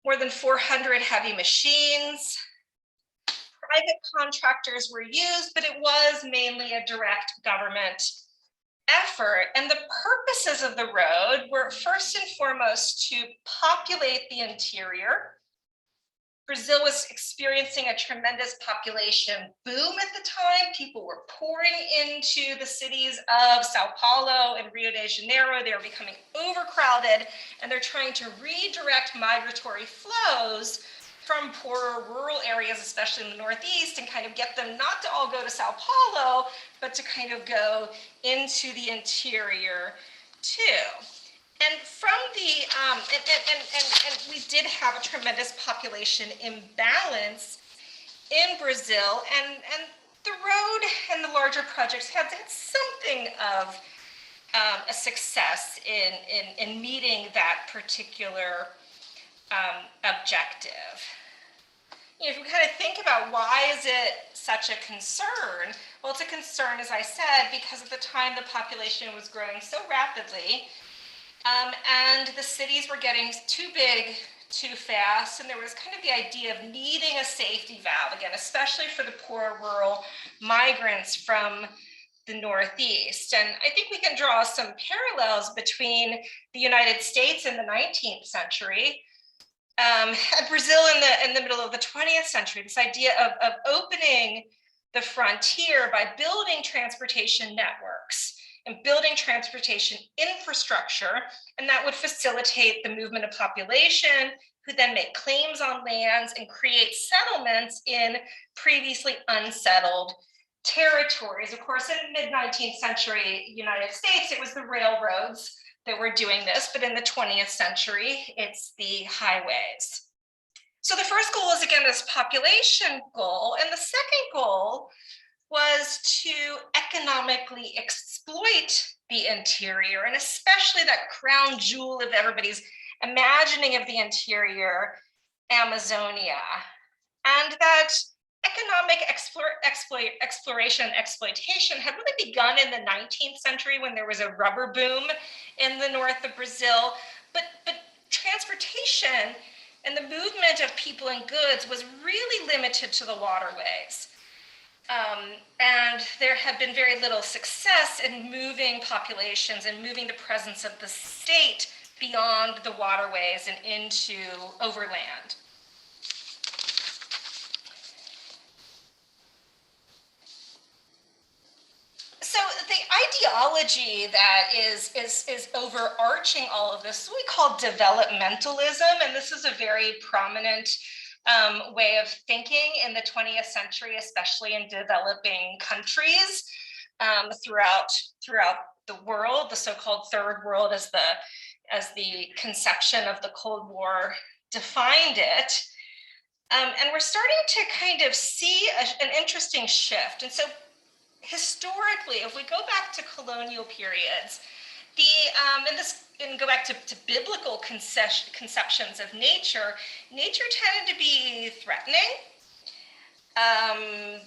more than 400 heavy machines. Private contractors were used, but it was mainly a direct government effort. And the purposes of the road were first and foremost to populate the interior. Brazil was experiencing a tremendous population boom at the time. People were pouring into the cities of Sao Paulo and Rio de Janeiro. They were becoming overcrowded, and they're trying to redirect migratory flows from poorer rural areas, especially in the Northeast, and kind of get them not to all go to Sao Paulo, but to kind of go into the interior too. And from the, and we did have a tremendous population imbalance in Brazil, and the road and the larger projects had something of a success in meeting that particular objective. You know, if we kind of think about why is it such a concern? Well, it's a concern, as I said, because at the time the population was growing so rapidly, and the cities were getting too big too fast, and there was kind of the idea of needing a safety valve, again, especially for the poor rural migrants from the Northeast. And I think we can draw some parallels between the United States in the 19th century and Brazil in the middle of the 20th century, this idea of opening the frontier by building transportation networks and building transportation infrastructure, and that would facilitate the movement of population, who then make claims on lands and create settlements in previously unsettled territories. Of course, in the mid-19th century United States, it was the railroads that were doing this, but in the 20th century, it's the highways. So the first goal is, again, this population goal, and the second goal was to economically exploit the interior, and especially that crown jewel of everybody's imagining of the interior, Amazonia. And that economic exploration and exploitation had really begun in the 19th century when there was a rubber boom in the north of Brazil, but transportation and the movement of people and goods was really limited to the waterways. And there had been very little success in moving populations and moving the presence of the state beyond the waterways and into overland. So the ideology that is overarching all of this, we call developmentalism, and this is a very prominent way of thinking in the 20th century, especially in developing countries throughout the world, the so-called third world, as the conception of the Cold War defined it. And we're starting to kind of see an interesting shift. And so historically, if we go back to colonial periods, and go back to biblical conceptions of nature tended to be threatening,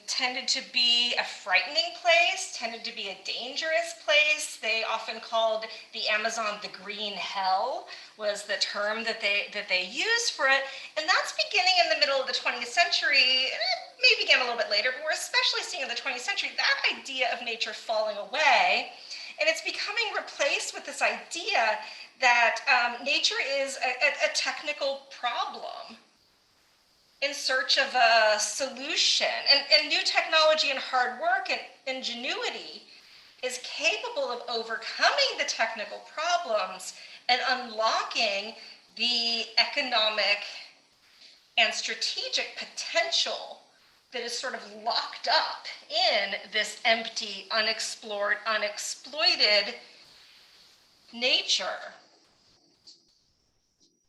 tended to be a frightening place, tended to be a dangerous place. They often called the Amazon the green hell, was the term that they used for it. And that's beginning in the middle of the 20th century. It may begin a little bit later, but we're especially seeing in the 20th century that idea of nature falling away. And it's becoming replaced with this idea that nature is a technical problem in search of a solution. And new technology and hard work and ingenuity is capable of overcoming the technical problems and unlocking the economic and strategic potential that is sort of locked up in this empty, unexplored, unexploited nature.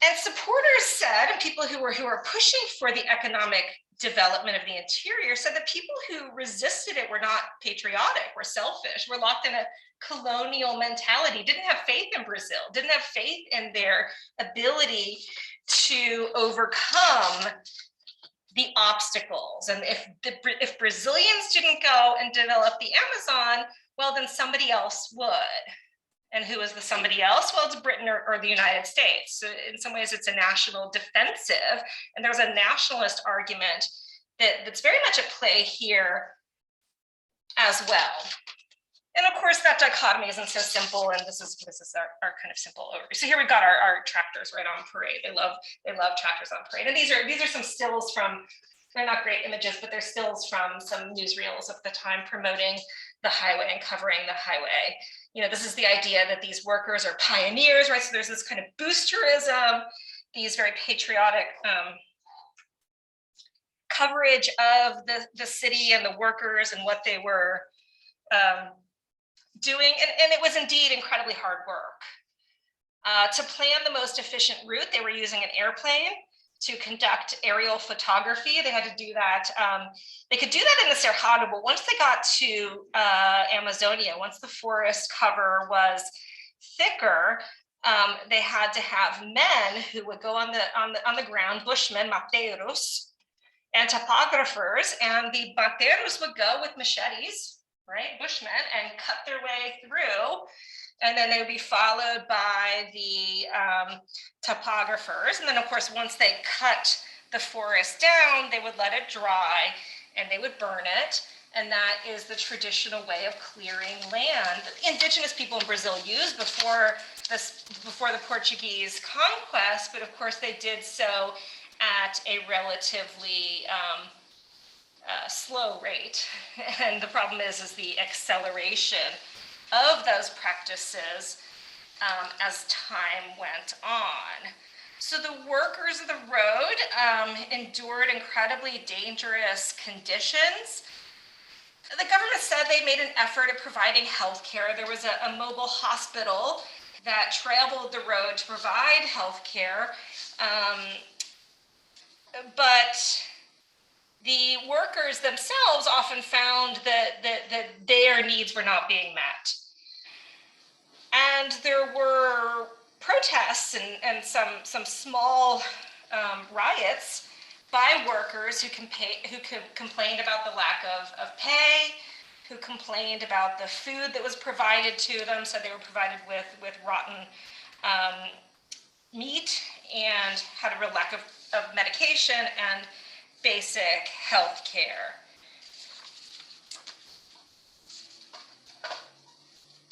And supporters said, and people who are pushing for the economic development of the interior said that people who resisted it were not patriotic, were selfish, were locked in a colonial mentality, didn't have faith in Brazil, didn't have faith in their ability to overcome the obstacles. And if Brazilians didn't go and develop the Amazon, well, then somebody else would. And who is the somebody else? Well, it's Britain or the United States. So in some ways, it's a national defensive. And there's a nationalist argument that's very much at play here as well. And of course, that dichotomy isn't so simple. And this is our kind of simple overview. So here we've got our tractors right on parade. They love tractors on parade. And these are some stills from, they're not great images, but they're stills from some newsreels of the time promoting the highway and covering the highway. You know, this is the idea that these workers are pioneers, right? So there's this kind of boosterism, these very patriotic coverage of the city and the workers and what they were doing. And it was indeed incredibly hard work. To plan the most efficient route, they were using an airplane to conduct aerial photography. They had to do that. They could do that in the Cerrado, but once they got to Amazonia, once the forest cover was thicker, they had to have men who would go on the ground, bushmen, materos, and topographers, and the materos would go with machetes, right, bushmen, and cut their way through. And then they would be followed by the topographers. And then, of course, once they cut the forest down, they would let it dry and they would burn it. And that is the traditional way of clearing land that indigenous people in Brazil used before the Portuguese conquest. But of course, they did so at a relatively slow rate. And the problem is the acceleration of those practices as time went on. So the workers of the road endured incredibly dangerous conditions. The government said they made an effort at providing health care. There was a mobile hospital that traveled the road to provide health care. But the workers themselves often found that their needs were not being met. And there were protests and some small riots by workers who complained about the lack of pay, who complained about the food that was provided to them. So they were provided with rotten meat and had a lack of medication and basic health care.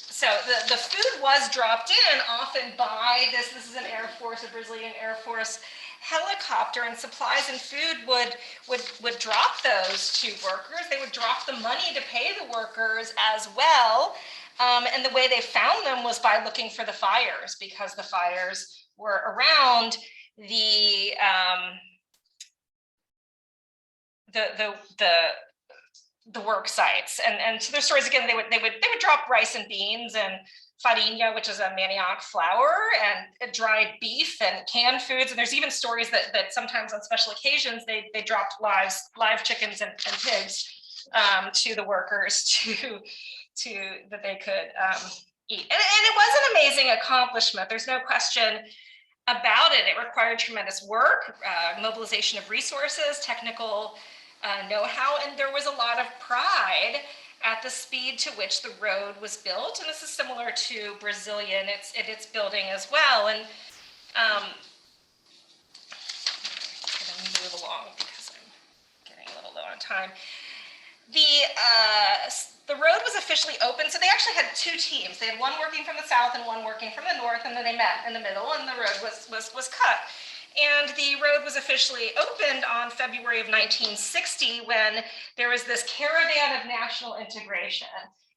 So the food was dropped in often by this is an Air Force, a Brazilian Air Force helicopter, and supplies and food would drop those to workers. They would drop the money to pay the workers as well. And the way they found them was by looking for the fires, because the fires were around the work sites, and so their stories again, they would drop rice and beans and farinha, which is a manioc flour, and dried beef and canned foods. And there's even stories that sometimes on special occasions they dropped live chickens and pigs to the workers to that they could eat. And it was an amazing accomplishment. There's no question about it. It required tremendous work, mobilization of resources, technical know-how, and there was a lot of pride at the speed to which the road was built. And this is similar to Brazilian, its building as well. And I'm going to move along because I'm getting a little low on time. The road was officially open, so they actually had two teams. They had one working from the south and one working from the north, and then they met in the middle, and the road was cut. And the road was officially opened on February of 1960 when there was this caravan of national integration.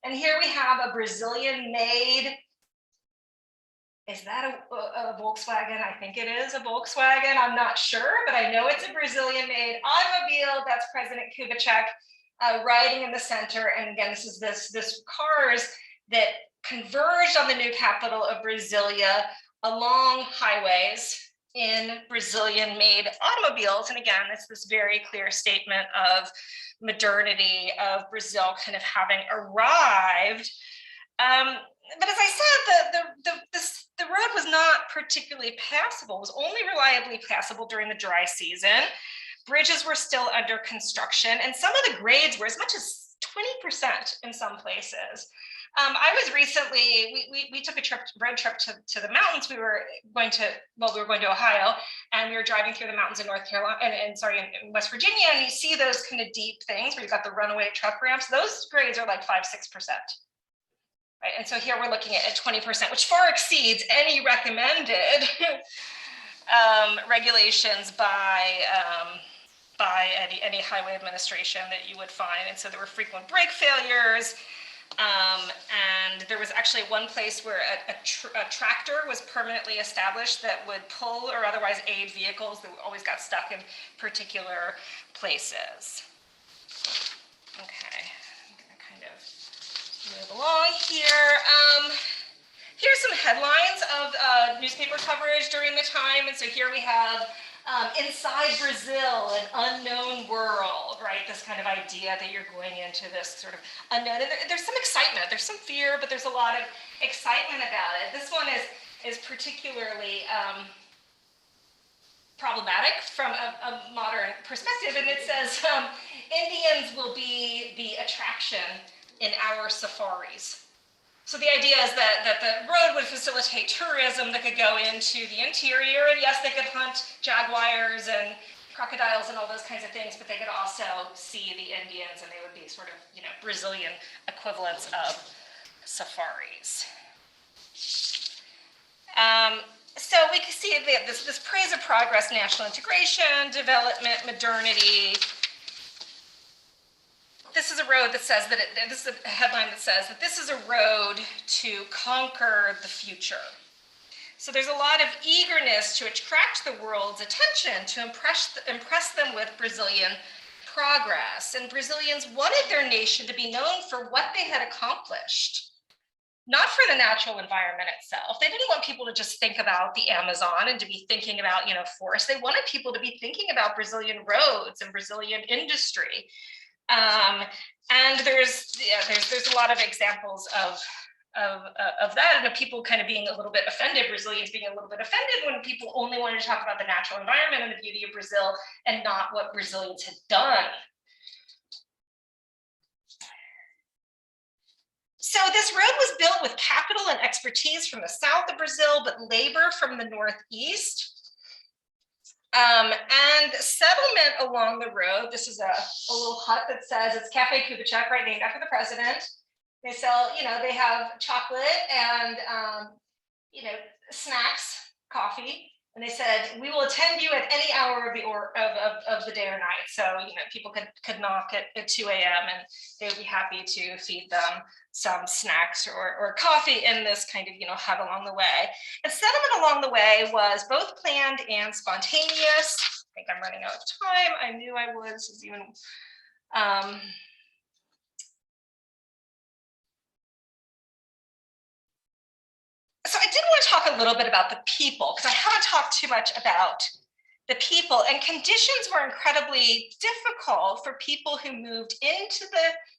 And here we have a Brazilian-made, is that a Volkswagen? I think it is a Volkswagen. I'm not sure, but I know it's a Brazilian-made automobile. That's President Kubitschek riding in the center. And again, this cars that converged on the new capital of Brasilia along highways in Brazilian-made automobiles. And again, it's this very clear statement of modernity, of Brazil kind of having arrived. But as I said, the road was not particularly passable. It was only reliably passable during the dry season. Bridges were still under construction, and some of the grades were as much as 20% in some places. I was recently, we took a road trip to the mountains. We were going to Ohio, and we were driving through the mountains in North Carolina, in West Virginia, and you see those kind of deep things where you've got the runaway truck ramps. Those grades are like 5-6%. Right? And so here we're looking at 20%, which far exceeds any recommended regulations by any highway administration that you would find. And so there were frequent brake failures. And there was actually one place where a tractor was permanently established that would pull or otherwise aid vehicles that always got stuck in particular places. Okay, I'm gonna kind of move along here. Here's some headlines of newspaper coverage during the time. And so here we have inside Brazil, an unknown world, right? This kind of idea that you're going into this sort of unknown. And there's some excitement, there's some fear, but there's a lot of excitement about it. This one is particularly problematic from a modern perspective. And it says, Indians will be the attraction in our safaris. So the idea is that the road would facilitate tourism that could go into the interior, and yes, they could hunt jaguars and crocodiles and all those kinds of things, but they could also see the Indians, and they would be sort of, Brazilian equivalents of safaris. So we can see this praise of progress, national integration, development, modernity. This is a road that says that this is a headline that says that this is a road to conquer the future. So there's a lot of eagerness to attract the world's attention, to impress them with Brazilian progress. And Brazilians wanted their nation to be known for what they had accomplished, not for the natural environment itself. They didn't want people to just think about the Amazon and to be thinking about, forests. They wanted people to be thinking about Brazilian roads and Brazilian industry. And there's a lot of examples of that, and of people kind of being a little bit offended, Brazilians being a little bit offended when people only wanted to talk about the natural environment and the beauty of Brazil and not what Brazilians had done. So this road was built with capital and expertise from the south of Brazil, but labor from the northeast. And settlement along the road, this is a little hut that says it's Cafe Kubitschek, right, named after the president. They sell, they have chocolate and, snacks, coffee. And they said, we will attend you at any hour of the day or night. So, people could knock at 2 a.m. and they would be happy to feed them some snacks or coffee in this kind of, hut along the way. And settlement along the way was both planned and spontaneous. I think I'm running out of time. I knew I was. This is even, So I did want to talk a little bit about the people, because I haven't talked too much about the people, and conditions were incredibly difficult for people who moved into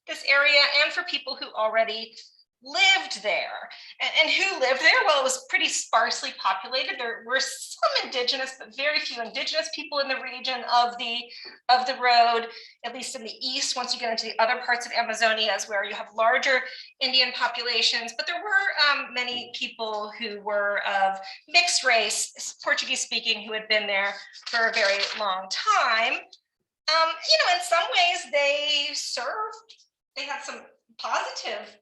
this area and for people who already lived there. And who lived there? Well, it was pretty sparsely populated. There were some indigenous, but very few indigenous people in the region of the road, at least in the east. Once you get into the other parts of Amazonia, is where you have larger Indian populations, but there were many people who were of mixed race, Portuguese speaking, who had been there for a very long time. In some ways they had some positive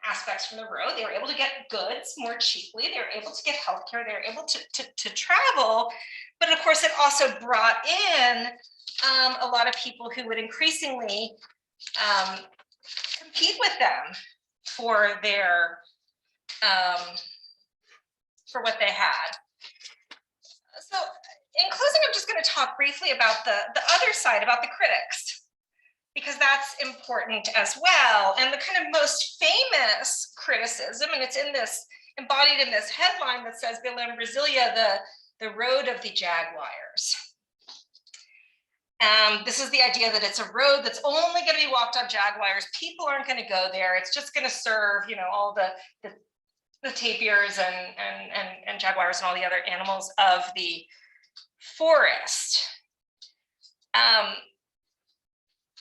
aspects from the road. They were able to get goods more cheaply. They were able to get healthcare. They were able to travel. But of course, it also brought in a lot of people who would increasingly compete with them for their for what they had. So in closing, I'm just going to talk briefly about the other side, about the critics, because that's important as well. And the kind of most famous criticism, and it's embodied in this headline that says Belém Brasilia, the road of the jaguars. This is the idea that it's a road that's only going to be walked on jaguars. People aren't going to go there. It's just going to serve, all the tapirs and jaguars and all the other animals of the forest.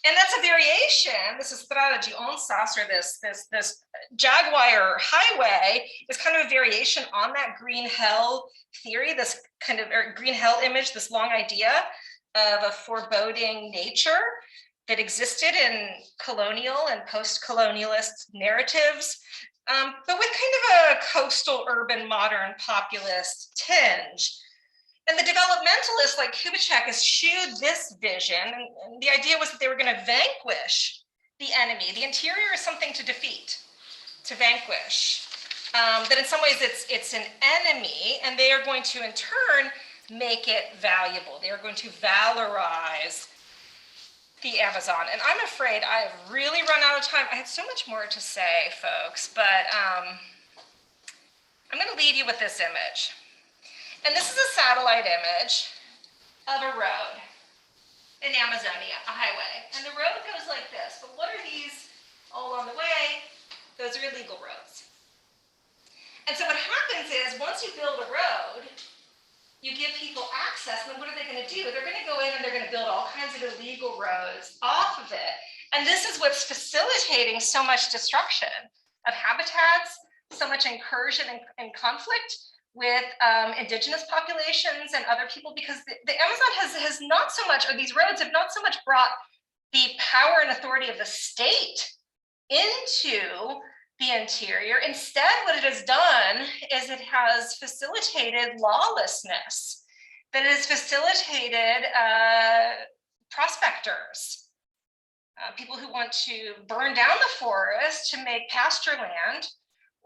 And that's a variation. This is Estrada de Onças, or this jaguar highway, is kind of a variation on that green hell theory, this kind of green hell image, this long idea of a foreboding nature that existed in colonial and post-colonialist narratives, but with kind of a coastal, urban, modern, populist tinge. And the developmentalists like Kubitschek eschewed this vision, and the idea was that they were going to vanquish the enemy. The interior is something to defeat, to vanquish. That in some ways it's an enemy, and they are going to in turn make it valuable. They are going to valorize the Amazon. And I'm afraid I have really run out of time. I had so much more to say, folks, but I'm I'm going to leave you with this image. And this is a satellite image of a road in Amazonia, a highway. And the road goes like this. But what are these all on the way? Those are illegal roads. And so what happens is once you build a road, you give people access, and then what are they going to do? They're going to go in and they're going to build all kinds of illegal roads off of it. And this is what's facilitating so much destruction of habitats, so much incursion and conflict with indigenous populations and other people, because the Amazon has not so much, or these roads have not so much brought the power and authority of the state into the interior. Instead, what it has done is it has facilitated lawlessness, that has facilitated prospectors, people who want to burn down the forest to make pasture land,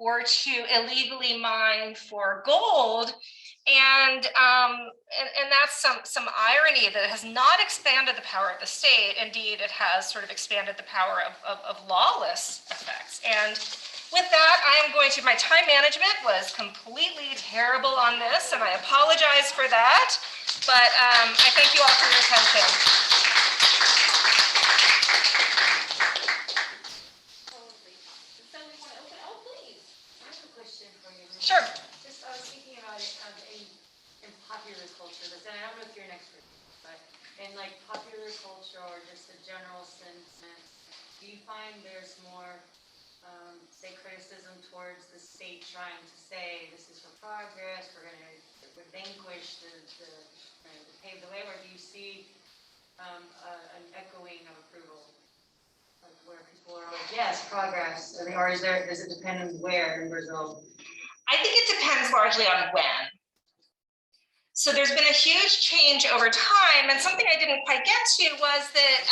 or to illegally mine for gold. And that's some irony that it has not expanded the power of the state. Indeed, it has sort of expanded the power of lawless effects. And with that, I am going to, my time management was completely terrible on this, and I apologize for that. But I thank you all for your attention. Sure. Just speaking about it in popular culture, and I don't know if you're an expert, but in like popular culture or just a general sense, do you find there's more, say, criticism towards the state trying to say this is for progress, we're going to relinquish the pave the way, or do you see an echoing of approval? Like where people are like, yes, progress, or does it depend on where in Brazil? I think it depends largely on when. So there's been a huge change over time, and something I didn't quite get to was that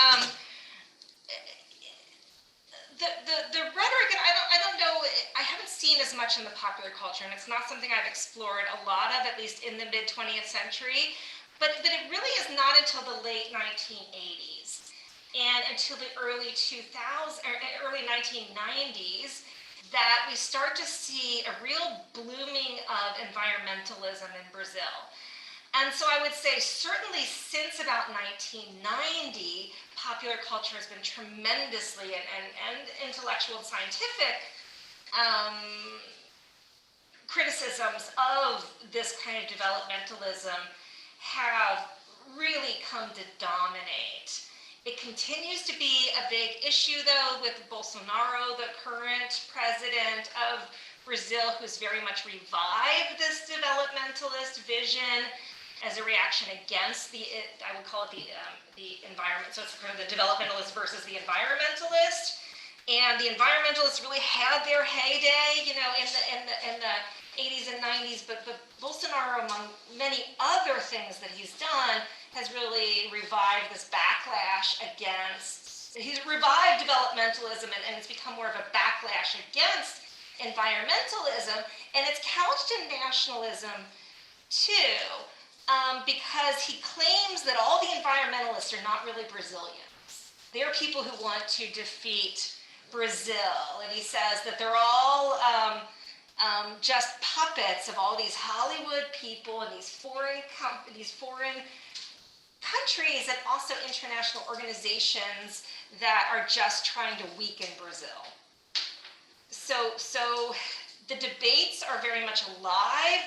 the rhetoric, and I don't know, I haven't seen as much in the popular culture, and it's not something I've explored a lot of, at least in the mid 20th century, but it really is not until the late 1980s and until the early 2000s or early 1990s that we start to see a real blooming of environmentalism in Brazil. And so I would say certainly since about 1990, popular culture has been tremendously and intellectual and scientific criticisms of this kind of developmentalism have really come to dominate. It continues to be a big issue, though, with Bolsonaro, the current president of Brazil, who's very much revived this developmentalist vision as a reaction against I would call it the environment. So it's kind of the developmentalist versus the environmentalist. And the environmentalists really had their heyday, you know, in the 80s and 90s. But Bolsonaro, among many other things that he's done, has really revived this backlash against. He's revived developmentalism, and it's become more of a backlash against environmentalism, and it's couched in nationalism too, because he claims that all the environmentalists are not really Brazilians. They're people who want to defeat Brazil, and he says that they're all just puppets of all these Hollywood people and these foreign countries and also international organizations that are just trying to weaken Brazil. So the debates are very much alive,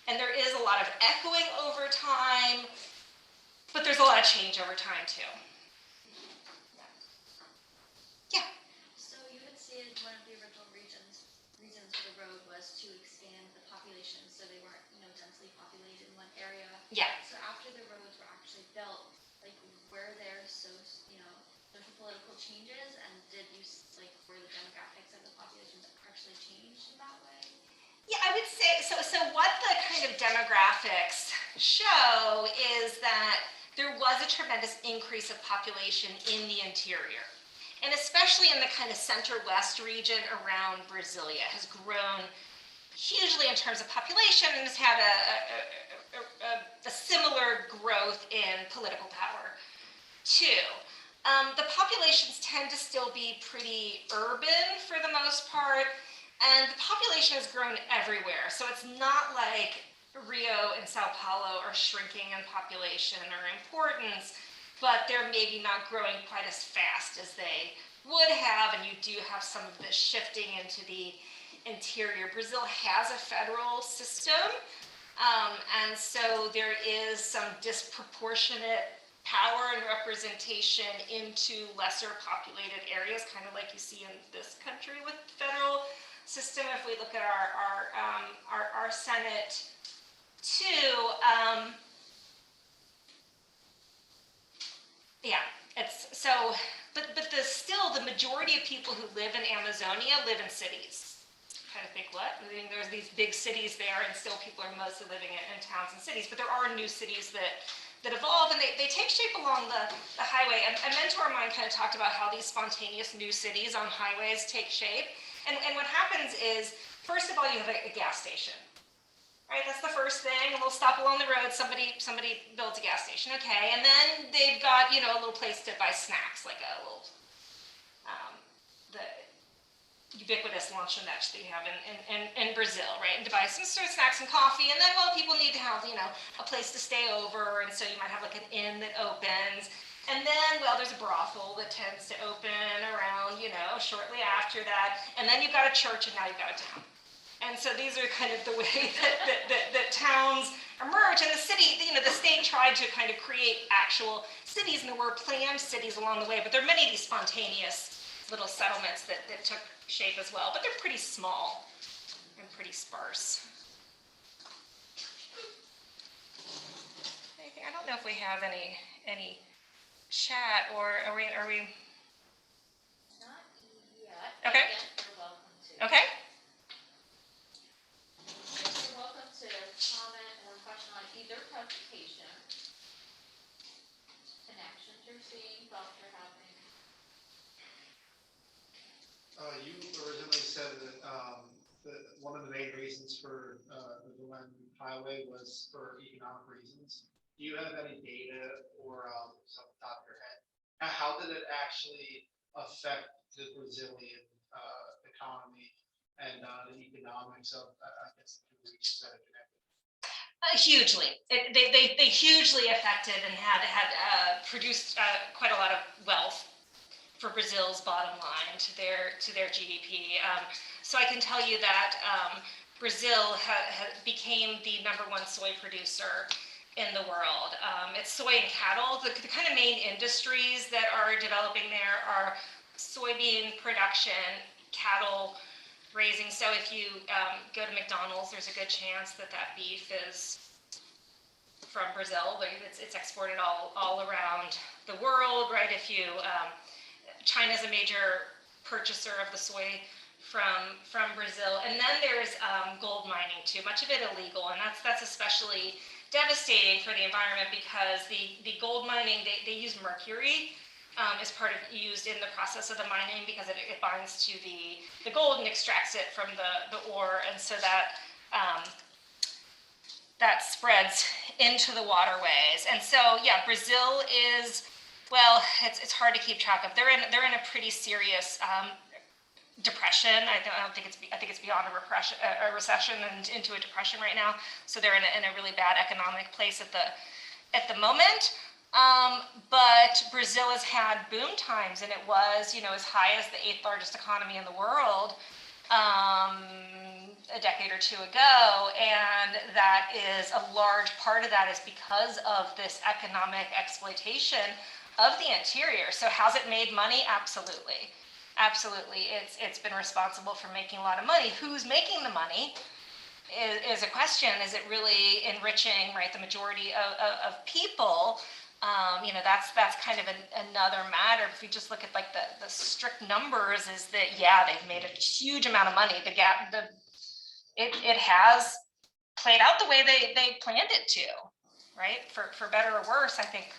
and there is a lot of echoing over time, but there's a lot of change over time too. Yeah. So you had said one of the original reasons for the road was to expand the population, so they weren't, densely populated in one area. Yeah. So after the roads were actually built, like, were there social political changes, and were the demographics of the populations actually changed in that way? Yeah, I would say so. So what the kind of demographics show is that there was a tremendous increase of population in the interior, and especially in the kind of center-west region around Brasilia has grown hugely in terms of population and has had a similar growth in political power too. The populations tend to still be pretty urban for the most part. And the population has grown everywhere. So it's not like Rio and Sao Paulo are shrinking in population or importance, but they're maybe not growing quite as fast as they would have. And you do have some of this shifting into the interior. Brazil has a federal system. And so there is some disproportionate power and representation into lesser populated areas, kind of like you see in this country with the federal system. If we look at our Senate too, yeah, it's so. But still, the majority of people who live in Amazonia live in cities. Kind of think, what? I mean, there's these big cities there, and still people are mostly living in towns and cities. But there are new cities that evolve, and they take shape along the highway. A mentor of mine kind of talked about how these spontaneous new cities on highways take shape. And what happens is, first of all, you have a gas station. Right, that's the first thing. A little stop along the road. Somebody builds a gas station. Okay, and then they've got, you know, a little place to buy snacks, like a little the ubiquitous luncheonette that you have in Brazil, right? And to buy some sort of snacks and coffee. And then, well, people need to have, you know, a place to stay over. And so you might have like an inn that opens. And then, well, there's a brothel that tends to open around, you know, shortly after that. And then you've got a church, and now you've got a town. And so these are kind of the way that towns emerge. And the city, you know, the state tried to kind of create actual cities, and there were planned cities along the way. But there are many of these spontaneous little settlements that took shape as well, but they're pretty small and pretty sparse. Anything? I don't know if we have any chat, or are we? Not yet. Okay. Again, you're welcome to. Okay. You're welcome to comment or question on either presentation, connections you're seeing, thoughts you're having. You originally said that one of the main reasons for the Glen Highway was for economic reasons. Do you have any data or off the top of your head? How did it actually affect the Brazilian economy and the economics of, I guess, the regions that are connected? Hugely. They hugely affected and had produced quite a lot of wealth for Brazil's bottom line to their GDP. So I can tell you that Brazil became the #1 soy producer in the world. It's soy and cattle. The kind of main industries that are developing there are soybean production, cattle raising. So if you go to McDonald's, there's a good chance that beef is from Brazil. It's exported all around the world, right? If you China's a major purchaser of the soy from Brazil. And then there's gold mining too, much of it illegal. And that's especially devastating for the environment because the gold mining, they use mercury as used in the process of the mining because it binds to the gold and extracts it from the ore. And so that spreads into the waterways. And so, yeah, Brazil is, well, it's hard to keep track of. They're in a pretty serious depression. I think it's beyond a recession and into a depression right now. So they're in a really bad economic place at the moment. But Brazil has had boom times, and it was, you know, as high as the 8th largest economy in the world a decade or two ago, and that is a large part of that is because of this economic exploitation of the interior. So has it made money? Absolutely. Absolutely. It's been responsible for making a lot of money. Who's making the money is a question. Is it really enriching, right, the majority of people? You know, that's kind of another matter. If you just look at like the strict numbers, is that, yeah, they've made a huge amount of money. It has played out the way they planned it to, right? For better or worse, I think.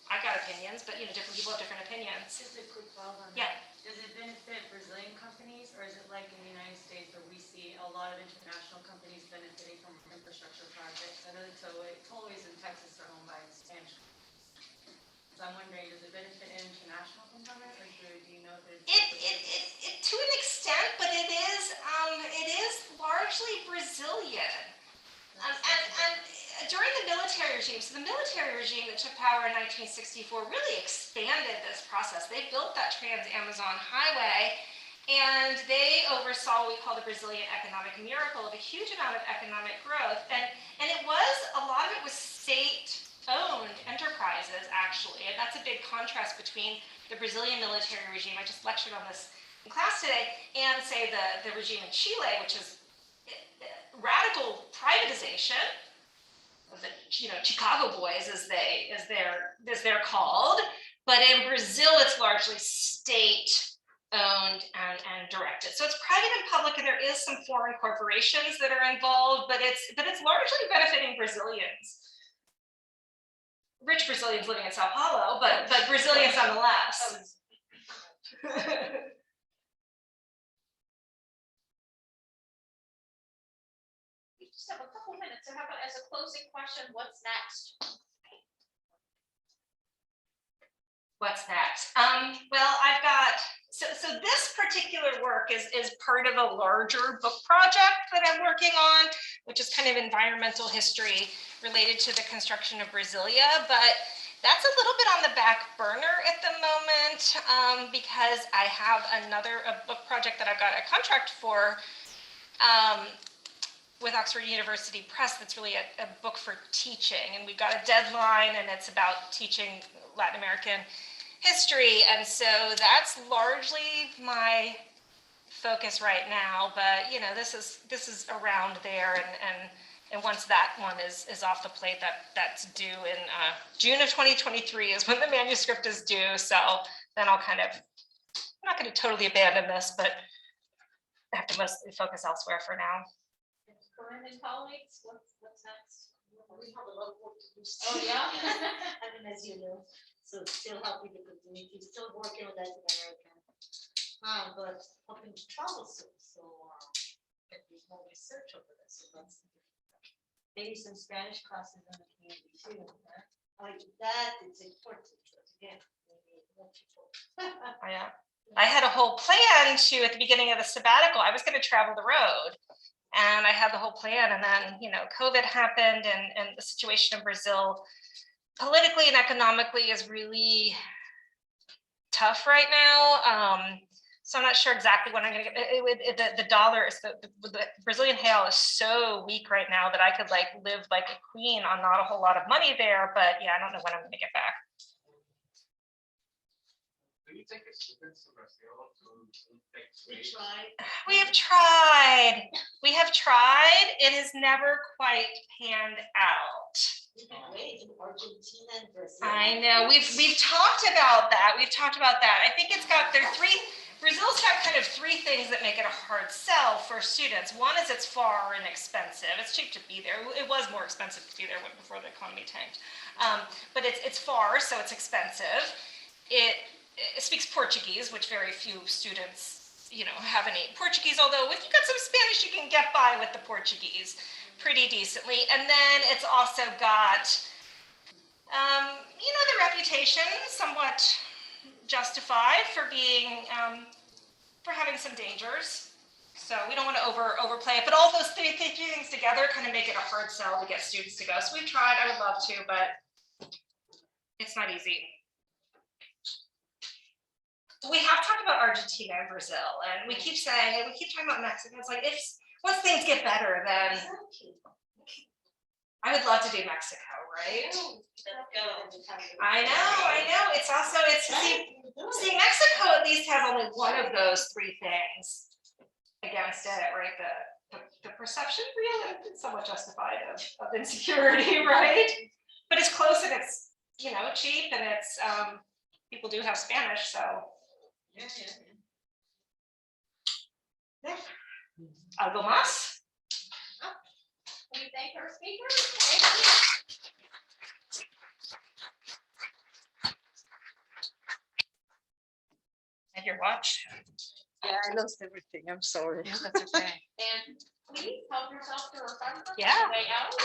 I've got opinions, but, you know, different people have different opinions. Just a quick follow on Yeah. that. Does it benefit Brazilian companies, or is it like in the United States where we see a lot of international companies benefiting from infrastructure projects? I know that tollways in Texas are owned by Spanish companies. So I'm wondering, does it benefit international component, or do you know if it's... It to an extent, but it is actually Brazilian. And during the military regime, so the military regime that took power in 1964 really expanded this process. They built that Trans-Amazon highway, and they oversaw what we call the Brazilian economic miracle of a huge amount of economic growth. And it was, a lot of it was state-owned enterprises, actually. And that's a big contrast between the Brazilian military regime, I just lectured on this in class today, and say the regime in Chile, which is radical privatization of the Chicago boys, as they're called. But in Brazil, it's largely state-owned and directed. So it's private and public, and there is some foreign corporations that are involved, but it's largely benefiting Brazilians. Rich Brazilians living in Sao Paulo, but Brazilians nonetheless. We just have a couple minutes, so how about as a closing question, what's next? What's next? Well, I've got, so this particular work is part of a larger book project that I'm working on, which is kind of environmental history related to the construction of Brasilia, but that's a little bit on the back burner at the moment because I have a book project that I've got a contract for with Oxford University Press that's really a book for teaching, and we've got a deadline, and it's about teaching Latin American history, and so that's largely my focus right now. But this is around there, and once that one is off the plate, that's due in June of 2023 is when the manuscript is due. So then I'm not going to totally abandon this, but I have to mostly focus elsewhere for now. Corrine and colleagues, what's next? We have a lot of work to do. Oh, yeah. As you know, so still helping the community, still working on Latin American, but hoping to travel soon. So there's more research over this. So that's maybe some Spanish classes in the community too. Like that, it's important. Again, maybe more people. Yeah. I had a whole plan to, at the beginning of the sabbatical, I was going to travel the road. And I had the whole plan, and then, COVID happened, and the situation in Brazil, politically and economically, is really tough right now. So I'm not sure exactly when I'm going to get the dollar. The Brazilian real is so weak right now that I could live like a queen on not a whole lot of money there. But yeah, I don't know when I'm going to get back. Do you take a student to Brazil to take We have tried. It has never quite panned out. Argentina and Brazil. I know. We've talked about that. I think it's got Brazil's got kind of three things that make it a hard sell for students. One is it's far and expensive. It's cheap to be there. It was more expensive to be there before the economy tanked. But it's far, so it's expensive. It speaks Portuguese, which very few students, have any Portuguese, although if you got some Spanish, you can get by with the Portuguese pretty decently. And then it's also got, the reputation, somewhat justified, for being, for having some dangers. So we don't want to overplay it, but all those three things together kind of make it a hard sell to get students to go. So we've tried, I would love to, but it's not easy. We have talked about Argentina and Brazil, and we keep talking about Mexico. It's like, once things get better, then I would love to do Mexico, right? I know. See, Mexico at least has only one of those three things against it, right? The perception, really, it's somewhat justified of insecurity, right? But it's close, and it's cheap, and it's people do have Spanish, so. Yeah. ¿Algo más? Can we thank our speakers? Thank you. And your watch. Yeah, I lost everything. I'm sorry. That's okay. And please help yourself to refreshments on Yeah. the way out.